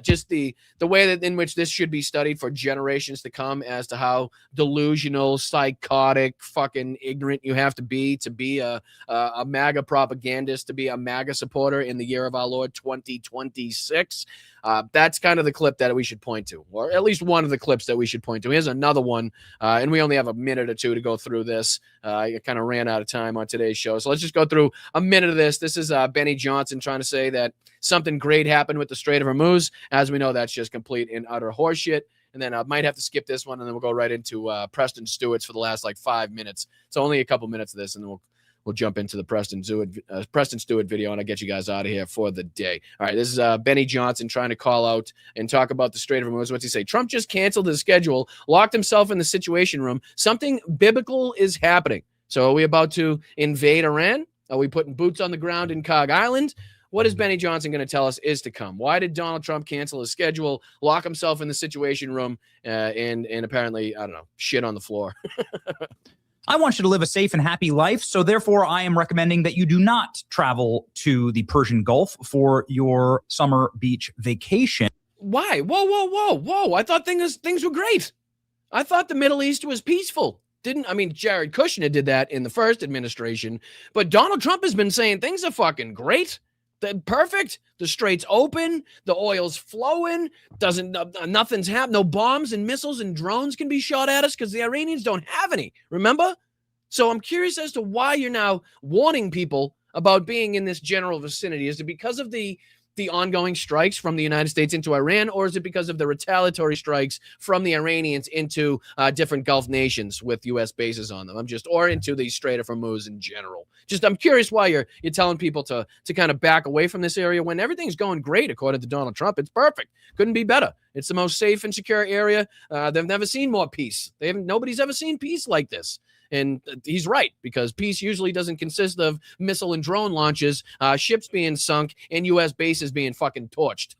just the way that in which this should be studied for generations to come as to how delusional, psychotic, fucking ignorant you have to be a MAGA propagandist, to be a MAGA supporter in the year of our Lord 2026. That's kind of the clip that we should point to, or at least one of the clips that we should point to. Here's another one, and we only have a minute or two to go through this. I kind of ran out of time on today's show, so let's just go through a minute of this. This is Benny Johnson trying to say that something great happened with the Strait of Hormuz. As we know, that's just complete and utter horseshit. And then I might have to skip this one, and then we'll go right into Preston Stewart's for the last 5 minutes. So only a couple minutes of this, and then we'll jump into the Preston Stewart video, and I'll get you guys out of here for the day. All right, this is Benny Johnson trying to call out and talk about the Strait of Hormuz. What's he say? Trump just canceled his schedule, locked himself in the Situation Room. Something biblical is happening. So are we about to invade Iran? Are we putting boots on the ground in Cog Island? What is Benny Johnson going to tell us is to come? Why did Donald Trump cancel his schedule, lock himself in the Situation Room, and apparently, I don't know, shit on the floor? I want you to live a safe and happy life, so therefore I am recommending that you do not travel to the Persian Gulf for your summer beach vacation. Why? Whoa. I thought things were great. I thought the Middle East was peaceful. Jared Kushner did that in the first administration, but Donald Trump has been saying things are fucking great. They're perfect. The strait's open. The oil's flowing. Nothing's happened. No bombs and missiles and drones can be shot at us because the Iranians don't have any. Remember? So I'm curious as to why you're now warning people about being in this general vicinity. Is it because of the ongoing strikes from the United States into Iran, or is it because of the retaliatory strikes from the Iranians into different Gulf nations with U.S. bases on them? Or into the Strait of Hormuz in general. I'm curious why you're telling people to kind of back away from this area when everything's going great, according to Donald Trump. It's perfect. Couldn't be better. It's the most safe and secure area. They've never seen more peace. Nobody's ever seen peace like this. And he's right, because peace usually doesn't consist of missile and drone launches, ships being sunk, and U.S. bases being fucking torched.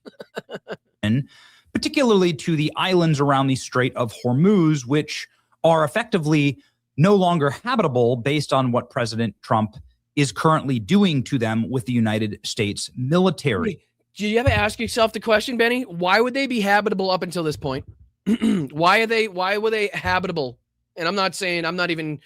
Particularly to the islands around the Strait of Hormuz, which are effectively no longer habitable based on what President Trump is currently doing to them with the United States military. Do you ever ask yourself the question, Benny? Why would they be habitable up until this point? Why were they habitable? And I'm not saying, I'm not even,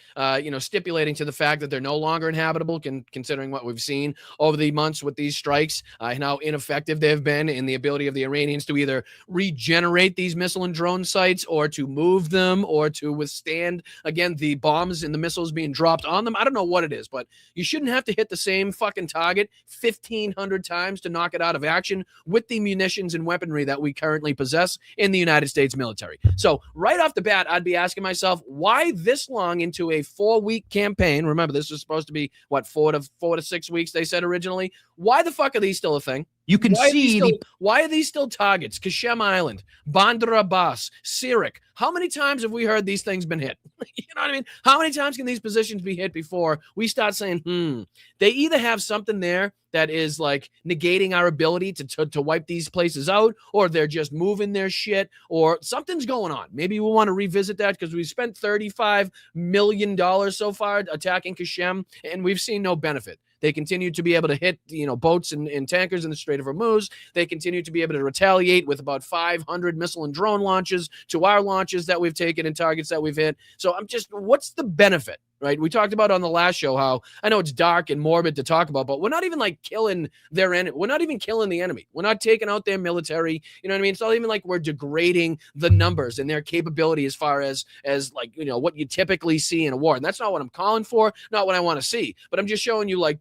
stipulating to the fact that they're no longer inhabitable, considering what we've seen over the months with these strikes, and how ineffective they've been in the ability of the Iranians to either regenerate these missile and drone sites or to move them or to withstand, again, the bombs and the missiles being dropped on them. I don't know what it is, but you shouldn't have to hit the same fucking target 1,500 times to knock it out of action with the munitions and weaponry that we currently possess in the United States military. So right off the bat, I'd be asking myself, why this long into a 4-week campaign? Remember, this was supposed to be, what, 4 to 6 weeks, they said originally. Why the fuck are these still a thing? You can why are these still targets? Qasem Island, Bandar Abbas, Sirak. How many times have we heard these things been hit? You know what I mean? How many times can these positions be hit before we start saying, they either have something there that is like negating our ability to wipe these places out, or they're just moving their shit, or something's going on. Maybe we want to revisit that because we spent $35 million so far attacking Qasem, and we've seen no benefit. They continue to be able to hit, boats and tankers in the Strait of Hormuz. They continue to be able to retaliate with about 500 missile and drone launches to our launches that we've taken and targets that we've hit. So what's the benefit, right? We talked about on the last show how, I know it's dark and morbid to talk about, but we're not even like killing their enemy. We're not even killing the enemy. We're not taking out their military. You know what I mean? It's not even like we're degrading the numbers and their capability as far as like, what you typically see in a war. And that's not what I'm calling for, not what I want to see. But I'm just showing you like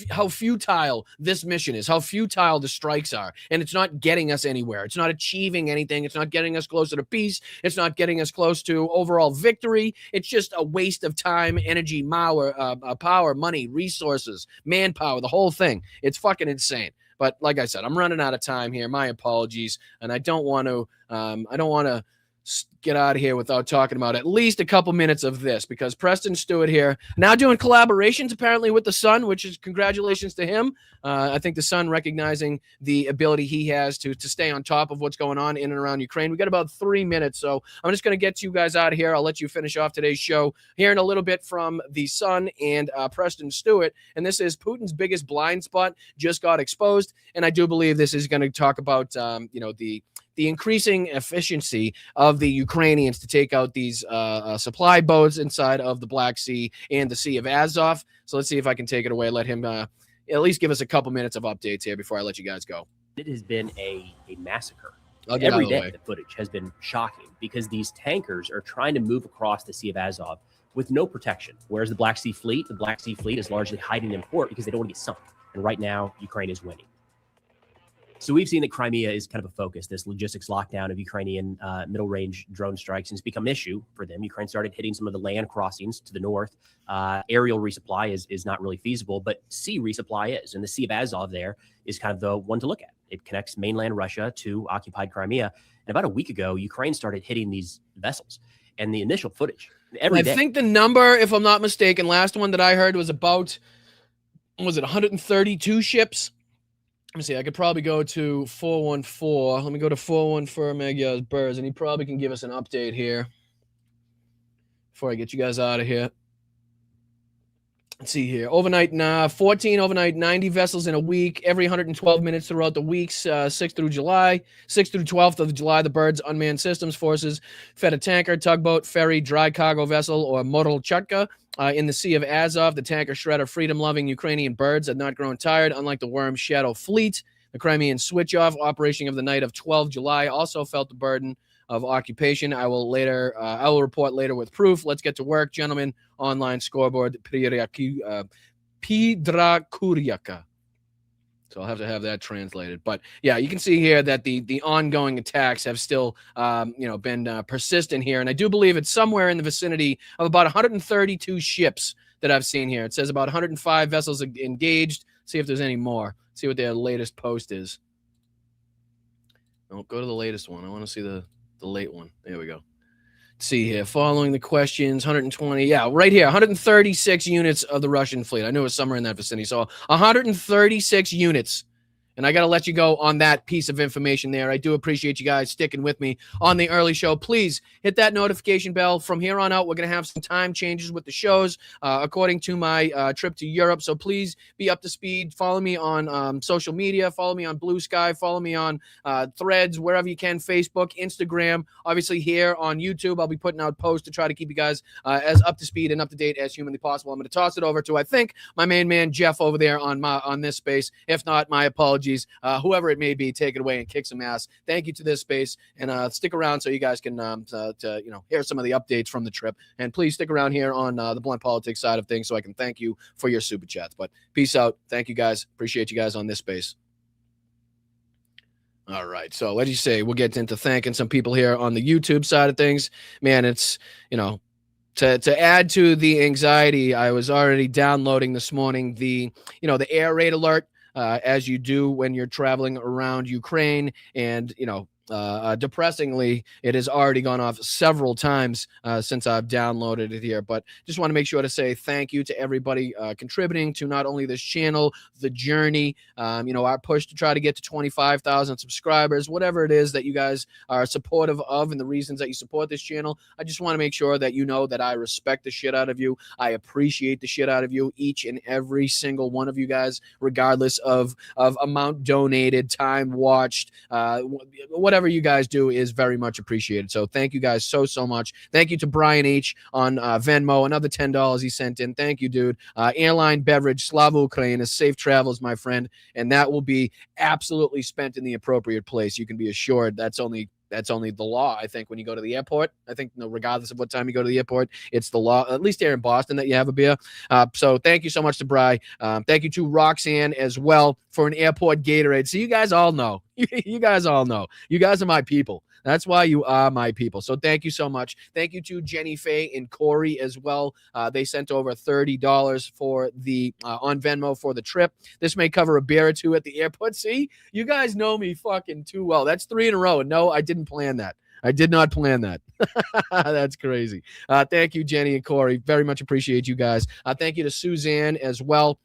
how futile this mission is, how futile the strikes are, and it's not getting us anywhere. It's not achieving anything. It's not getting us closer to peace. It's not getting us close to overall victory. It's just a waste of time, energy, power, money, resources, manpower, the whole thing. It's fucking insane. But like I said, I'm running out of time here. My apologies, and I don't want to get out of here without talking about at least a couple minutes of this, because Preston Stewart here now doing collaborations apparently with the Sun, which is congratulations to him. I think the Sun recognizing the ability he has to stay on top of what's going on in and around Ukraine. We got about 3 minutes, so I'm just going to get you guys out of here. I'll let you finish off today's show, hearing a little bit from the Sun and Preston Stewart. And this is Putin's biggest blind spot just got exposed. And I do believe this is going to talk about, the increasing efficiency of the Ukrainians to take out these supply boats inside of the Black Sea and the Sea of Azov. So let's see if I can take it away. Let him at least give us a couple minutes of updates here before I let you guys go. It has been a massacre. Every day, the footage has been shocking because these tankers are trying to move across the Sea of Azov with no protection. Whereas the Black Sea Fleet is largely hiding in port because they don't want to get sunk. And right now, Ukraine is winning. So we've seen that Crimea is kind of a focus, this logistics lockdown of Ukrainian middle-range drone strikes, and it's become an issue for them. Ukraine started hitting some of the land crossings to the north. Aerial resupply is not really feasible, but sea resupply is. And the Sea of Azov there is kind of the one to look at. It connects mainland Russia to occupied Crimea. And about a week ago, Ukraine started hitting these vessels. And the initial footage, I think the number, if I'm not mistaken, last one that I heard was about, 132 ships? Let me see. I could probably go to 414. Let me go to 414 Magyar Birds, and he probably can give us an update here before I get you guys out of here. Let's see here. Overnight, 14 overnight, 90 vessels in a week, every 112 minutes throughout the weeks, 6th through July. 6th through 12th of July, the Birds Unmanned Systems Forces fed a tanker, tugboat, ferry, dry cargo vessel, or Motorchatka. In the Sea of Azov, the tanker shredder freedom-loving Ukrainian birds had not grown tired, unlike the Worm Shadow Fleet. The Crimean switch-off operation of the night of 12 July also felt the burden of occupation. I will report later with proof. Let's get to work, gentlemen. Online scoreboard, Pidrakuryaka. So I'll have to have that translated. But yeah, you can see here that the ongoing attacks have still, been persistent here. And I do believe it's somewhere in the vicinity of about 132 ships that I've seen here. It says about 105 vessels engaged. See if there's any more. See what their latest post is. Oh, go to the latest one. I want to see the late one. There we go. Let's see here. Following the questions, 120. Yeah, right here. 136 units of the Russian fleet. I knew it was somewhere in that vicinity. So 136 units And I got to let you go on that piece of information there. I do appreciate you guys sticking with me on the early show. Please hit that notification bell. From here on out, we're going to have some time changes with the shows according to my trip to Europe. So please be up to speed. Follow me on social media. Follow me on Blue Sky. Follow me on Threads, wherever you can, Facebook, Instagram. Obviously here on YouTube, I'll be putting out posts to try to keep you guys as up to speed and up to date as humanly possible. I'm going to toss it over to, I think, my main man, Jeff, over there on this space. If not, my apologies. Whoever it may be, take it away and kick some ass. Thank you to this space, and stick around so you guys can hear some of the updates from the trip. And please stick around here on the Blunt Politics side of things so I can thank you for your super chats. But peace out. Thank you guys. Appreciate you guys on this space. All right. So what do you say? We'll get into thanking some people here on the YouTube side of things. Man, it's, to add to the anxiety, I was already downloading this morning the air raid alert. As you do when you're traveling around Ukraine. And, depressingly, it has already gone off several times since I've downloaded it here. But just want to make sure to say thank you to everybody contributing to not only this channel, the journey, our push to try to get to 25,000 subscribers, whatever it is that you guys are supportive of and the reasons that you support this channel. I just want to make sure that you know that I respect the shit out of you. I appreciate the shit out of you, each and every single one of you guys, regardless of amount donated, time watched, whatever you guys do is very much appreciated. So thank you guys so much. Thank you to Brian H on Venmo, another $10 he sent in. Thank you, dude. Airline beverage, Slava Ukraina, safe travels, my friend. And that will be absolutely spent in the appropriate place. You can be assured that's only the law, I think, when you go to the airport. I think, regardless of what time you go to the airport, it's the law, at least here in Boston, that you have a beer. So thank you so much to Bri. Thank you to Roxanne as well for an airport Gatorade. So you guys all know. You guys all know. You guys are my people. That's why you are my people. So thank you so much. Thank you to Jenny Faye and Corey as well. They sent over $30 for the on Venmo for the trip. This may cover a beer or two at the airport. See, you guys know me fucking too well. That's 3 in a row. No, I didn't plan that. I did not plan that. That's crazy. Thank you, Jenny and Corey. Very much appreciate you guys. Thank you to Suzanne as well.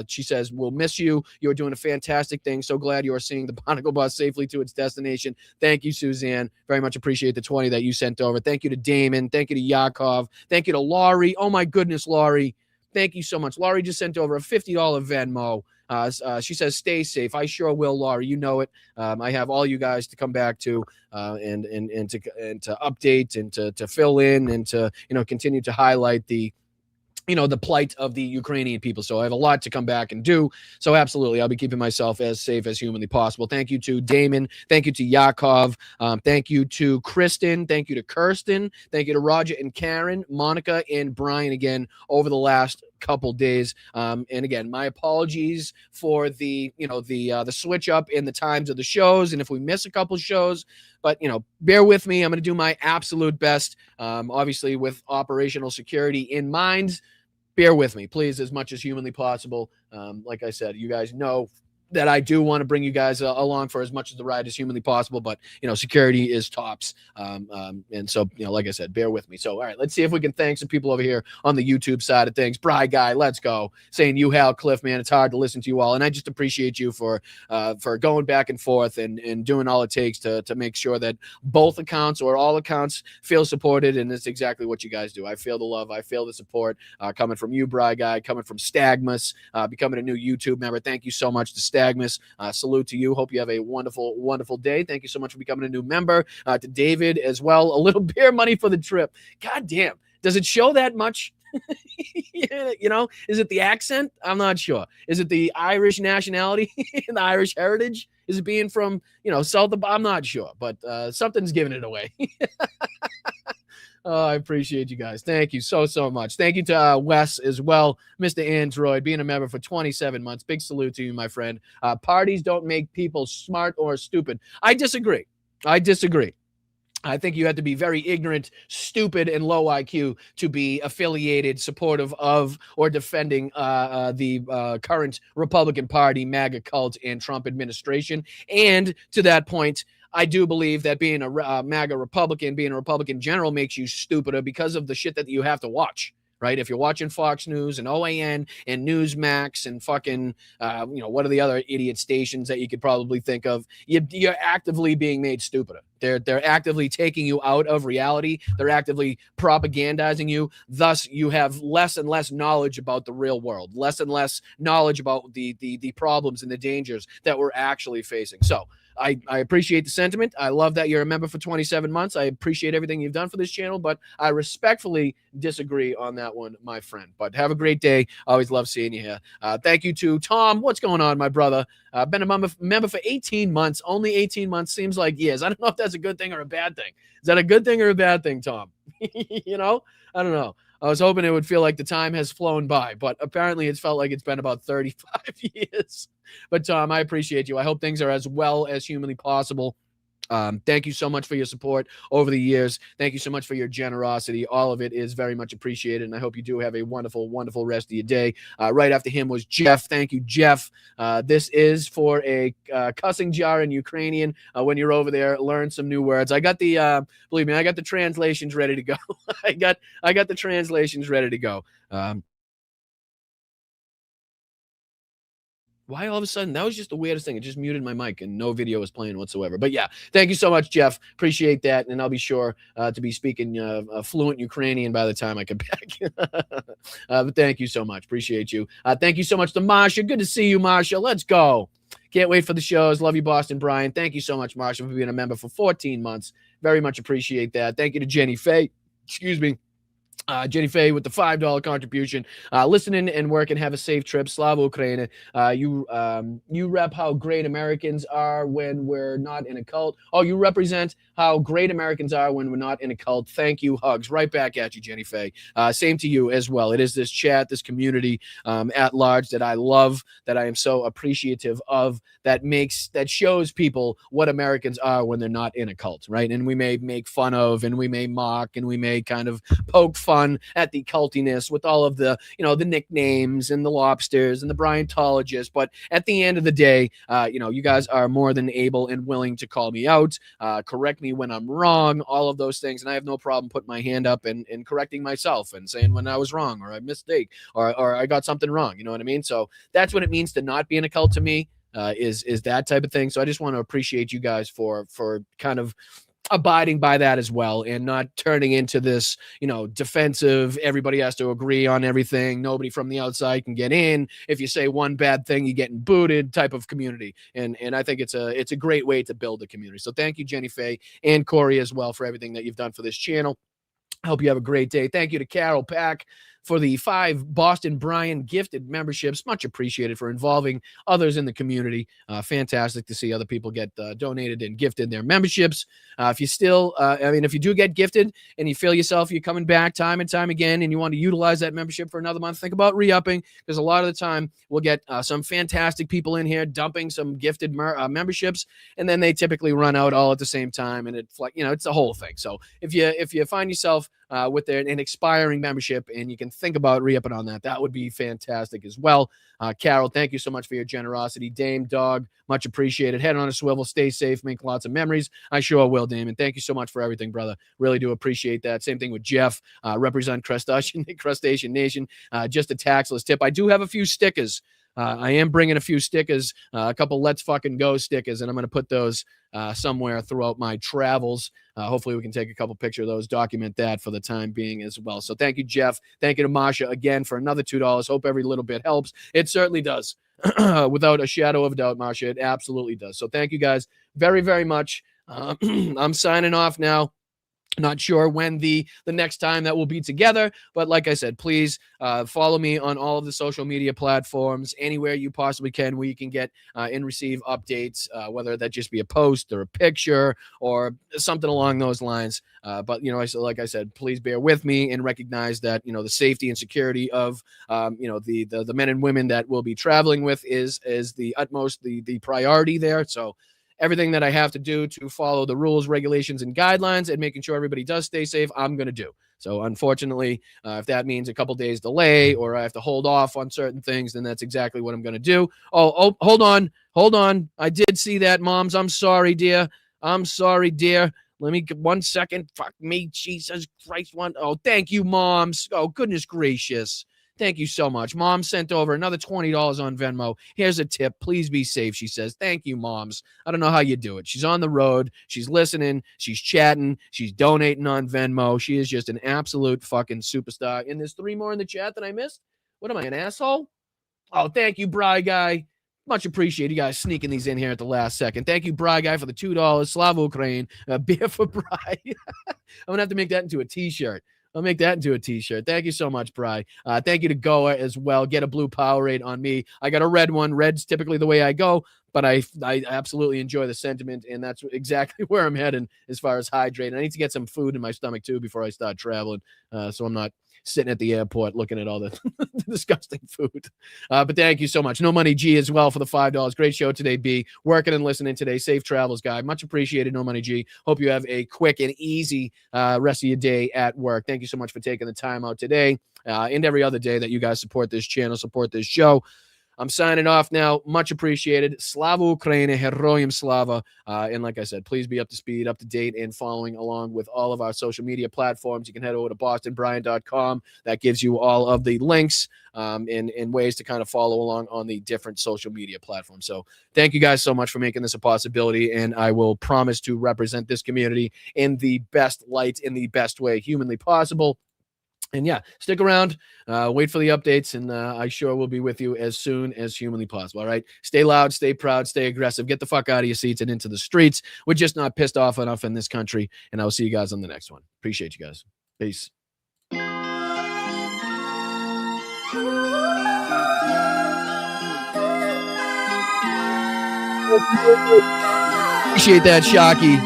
She says, we'll miss you. You're doing a fantastic thing. So glad you are seeing the Barnacle bus safely to its destination. Thank you, Suzanne. Very much appreciate the 20 that you sent over. Thank you to Damon. Thank you to Yakov. Thank you to Laurie. Oh my goodness, Laurie. Thank you so much. Laurie just sent over a $50 Venmo. She says, stay safe. I sure will, Laurie. You know it. I have all you guys to come back to and to update and to fill in and to, continue to highlight the plight of the Ukrainian people. So I have a lot to come back and do. So absolutely, I'll be keeping myself as safe as humanly possible. Thank you to Damon. Thank you to Yakov. Thank you to Kristen. Thank you to Kirsten. Thank you to Roger and Karen, Monica and Brian again over the last couple days. And again, my apologies for the switch up in the times of the shows. And if we miss a couple shows, but bear with me. I'm going to do my absolute best. Obviously with operational security in mind. Bear with me, please, as much as humanly possible. Like I said, you guys know that I do want to bring you guys along for as much of the ride as humanly possible, but security is tops. And so, like I said, bear with me. So, all right, let's see if we can thank some people over here on the YouTube side of things. Bri Guy, let's go. Saying you, Hal, Cliff, man, it's hard to listen to you all. And I just appreciate you for going back and forth and doing all it takes to make sure that both accounts or all accounts feel supported. And that's exactly what you guys do. I feel the love. I feel the support coming from you, Bri Guy, coming from Stagmus, becoming a new YouTube member. Thank you so much to Stagmus. Salute to you. Hope you have a wonderful, wonderful day. Thank you so much for becoming a new member. To David as well. A little beer money for the trip. God damn. Does it show that much? Is it the accent? I'm not sure. Is it the Irish nationality and the Irish heritage? Is it being from, south of, I'm not sure, but something's giving it away. Oh, I appreciate you guys. Thank you so much. Thank you to Wes as well. Mr. Android, being a member for 27 months. Big salute to you, my friend. Parties don't make people smart or stupid. I disagree. I think you have to be very ignorant, stupid, and low IQ to be affiliated, supportive of, or defending the current Republican Party, MAGA cult, and Trump administration. And to that point, I do believe that being a MAGA Republican, being a Republican general makes you stupider because of the shit that you have to watch. right? If you're watching Fox News and OAN and Newsmax and fucking, what are the other idiot stations that you could probably think of? You're actively being made stupider. They're actively taking you out of reality. They're actively propagandizing you. Thus, you have less and less knowledge about the real world, less and less knowledge about the problems and the dangers that we're actually facing. So I appreciate the sentiment. I love that you're a member for 27 months. I appreciate everything you've done for this channel, but I respectfully disagree on that one, my friend. But have a great day. Always love seeing you here. Thank you to Tom. What's going on, my brother? Been a member for 18 months. Only 18 months seems like years. I don't know if that's a good thing or a bad thing. Is that a good thing or a bad thing, Tom? I don't know. I was hoping it would feel like the time has flown by, but apparently it's felt like it's been about 35 years. But Tom, I appreciate you. I hope things are as well as humanly possible. Thank you so much for your support over the years. Thank you so much for your generosity. All of it is very much appreciated, and I hope you do have a wonderful, wonderful rest of your day. Right after him was Jeff. Thank you, Jeff. This is for a cussing jar in Ukrainian. When you're over there, learn some new words. I got the believe me, I got the translations ready to go. I got the translations ready to go. Why all of a sudden? That was just the weirdest thing. It just muted my mic and no video was playing whatsoever. But yeah, thank you so much, Jeff. Appreciate that. And I'll be sure to be speaking fluent Ukrainian by the time I come back. But thank you so much. Appreciate you. Thank you so much to Marsha. Good to see you, Marsha. Let's go. Can't wait for the shows. Love you, Boston Brian. Thank you so much, Marsha, for being a member for 14 months. Very much appreciate that. Thank you to Jenny Faye. Excuse me. Jenny Faye with the $5 contribution. Listening and work and have a safe trip. Slava Ukraine. You rep how great Americans are when we're not in a cult. Oh, you represent how great Americans are when we're not in a cult. Thank you. Hugs. Right back at you, Jenny Faye. Same to you as well. It is this chat, this community at large that I love, that I am so appreciative of, that shows people what Americans are when they're not in a cult, right? And we may make fun of, and we may mock, and we may kind of poke fun at the cultiness with all of the, the nicknames and the lobsters and the Bryantologists. But at the end of the day, you guys are more than able and willing to call me out, correct me when I'm wrong, all of those things. And I have no problem putting my hand up and correcting myself and saying when I was wrong or I mistake or I got something wrong. You know what I mean? So that's what it means to not be in a cult to me, is that type of thing. So I just want to appreciate you guys for kind of abiding by that as well, and not turning into this, defensive, everybody has to agree on everything, nobody from the outside can get in, if you say one bad thing you're getting booted type of community. And I think it's a great way to build a community. So thank you, Jenny Faye and Corey as well, for everything that you've done for this channel. I hope you have a great day. Thank you to Carol Pack for the 5 Boston Brian gifted memberships. Much appreciated for involving others in the community. Fantastic to see other people get donated and gifted their memberships. If you still, if you do get gifted and you feel yourself, you're coming back time and time again, and you want to utilize that membership for another month, think about re-upping, because a lot of the time we'll get some fantastic people in here dumping some gifted memberships, and then they typically run out all at the same time, and it's like, it's the whole thing. So if you find yourself with an expiring membership and you can think about re-upping on that would be fantastic as well. Carol, thank you so much for your generosity. Dame Dog, much appreciated. Head on a swivel, stay safe, make lots of memories. I sure will, Damon. Thank you so much for everything, brother. Really do appreciate that. Same thing with Jeff. Represent Crustacean Nation. Just a taxless tip. I do have a few stickers. I am bringing a few stickers, a couple Let's Fucking Go stickers, and I'm going to put those somewhere throughout my travels. Hopefully we can take a couple pictures of those, document that for the time being as well. So thank you, Jeff. Thank you to Masha again for another $2. Hope every little bit helps. It certainly does. Without a shadow of a doubt, Masha, it absolutely does. So thank you guys very, very much. I'm signing off now. Not sure when the next time that we'll be together, but like I said, please follow me on all of the social media platforms, anywhere you possibly can, where you can get and receive updates, whether that just be a post or a picture or something along those lines. But like I said, please bear with me and recognize that the safety and security of the men and women that we'll be traveling with is the utmost the priority there. So everything that I have to do to follow the rules, regulations, and guidelines and making sure everybody does stay safe, I'm going to do. So unfortunately, if that means a couple days delay or I have to hold off on certain things, then that's exactly what I'm going to do. Oh, hold on. I did see that, Moms. I'm sorry, dear. Let me get 1 second. Fuck me, Jesus Christ. Oh, thank you, moms. Oh, goodness gracious. Thank you so much. Mom sent over another $20 on Venmo. Here's a tip. Please be safe, she says. Thank you, moms. I don't know how you do it. She's on the road. She's listening. She's chatting. She's donating on Venmo. She is just an absolute fucking superstar. And there's 3 more in the chat that I missed. What am I, an asshole? Oh, thank you, Bry Guy. Much appreciated. You guys sneaking these in here at the last second. Thank you, Bry Guy, for the $2. Slava Ukraine. Beer for Bry. I'm going to have to make that into a t-shirt. I'll make that into a t-shirt. Thank you so much, Bry. Thank you to Goa as well. Get a blue Powerade on me. I got a red one. Red's typically the way I go, but I absolutely enjoy the sentiment, and that's exactly where I'm heading as far as hydrating. I need to get some food in my stomach, too, before I start traveling, so I'm not sitting at the airport looking at all the disgusting food. But thank you so much. No Money G as well for the $5. Great show today, B. Working and listening today. Safe travels, guy. Much appreciated, No Money G. Hope you have a quick and easy rest of your day at work. Thank you so much for taking the time out today and every other day that you guys support this channel, support this show. I'm signing off now. Much appreciated. Slava Ukraine, Heroyam Slava. And like I said, please be up to speed, up to date, and following along with all of our social media platforms. You can head over to bostonbrian.com. That gives you all of the links and ways to kind of follow along on the different social media platforms. So thank you guys so much for making this a possibility. And I will promise to represent this community in the best light, in the best way humanly possible. And yeah, stick around, wait for the updates, and I sure will be with you as soon as humanly possible. All right. Stay loud, stay proud, stay aggressive. Get the fuck out of your seats and into the streets. We're just not pissed off enough in this country. And I'll see you guys on the next one. Appreciate you guys. Peace. Appreciate that, Shocky.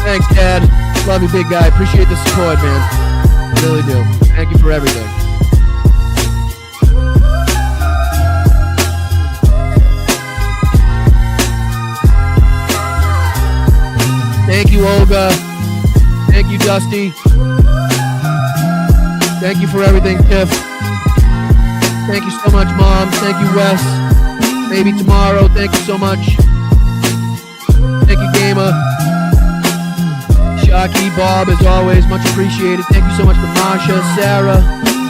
Thanks, Dad. Love you, big guy. Appreciate the support, man. Really do. Thank you for everything. Thank you, Olga. Thank you, Dusty. Thank you for everything, Tiff. Thank you so much, Mom. Thank you, Wes. Maybe tomorrow. Thank you so much. Thank you, Gamer. Shocky, Bob, as always, much appreciated. Thank you so much to Masha, Sarah,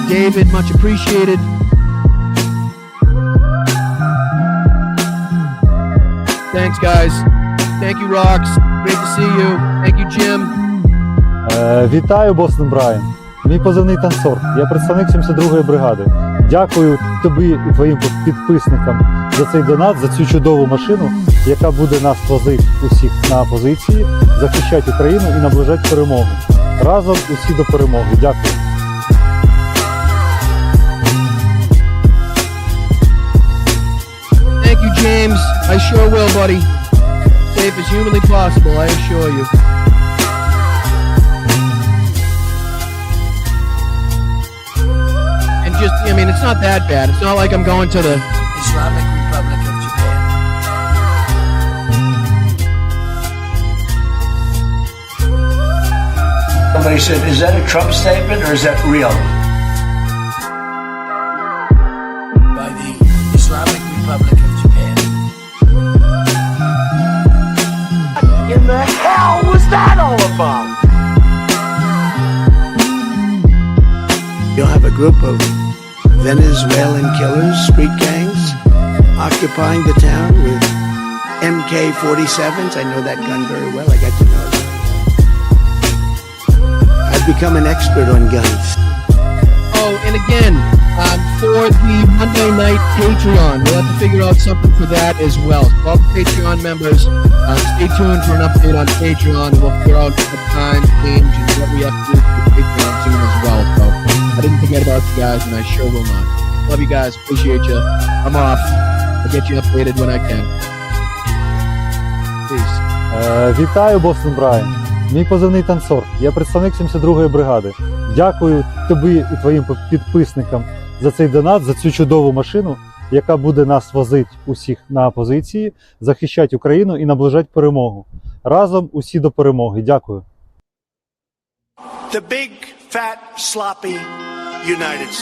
David, much appreciated. Thanks, guys. Thank you, Rox. Great to see you. Thank you, Jim. Вітаю, Бостон Брайан. Мій позивний танцор. Я представник 72-ї бригади. Дякую тобі і твоїм підписникам за цей донат, за цю чудову машину, яка буде нас возити усіх на позиції, захищати Україну і наближати перемогу. Разом усі до перемоги. Дякую. Thank you, James. I sure will, buddy. Safe as humanly possible, I assure you. And just, I mean, it's not that bad. It's not like I'm going to the Islamic Republic of Japan. Somebody said, is that a Trump statement or is that real? By the Islamic Republic of Japan. What in the hell was that all about? You'll have a group of Venezuelan killers, street gangs, occupying the town with MK-47s. I know that gun very well. I got to know it very well. I've become an expert on guns. Oh, and again, for the Monday night Patreon, we'll have to figure out something for that as well. So all the Patreon members, stay tuned for an update on Patreon, and we'll figure out the time change and what we have to do for Patreon soon as well. So I didn't forget about you guys, and I sure will not. Love you guys. Appreciate you. I'm off. I'll get you updated when I can. Peace. Вітаю, Бостон Брайан. Мій позивний танцор. Я представник 72-ї бригади. Дякую тобі і твоїм підписникам за цей донат, за цю чудову машину, яка буде нас возити усіх на позиції, захищати Україну і наближати перемогу. Разом усі до перемоги. Дякую. The big, fat, sloppy United States.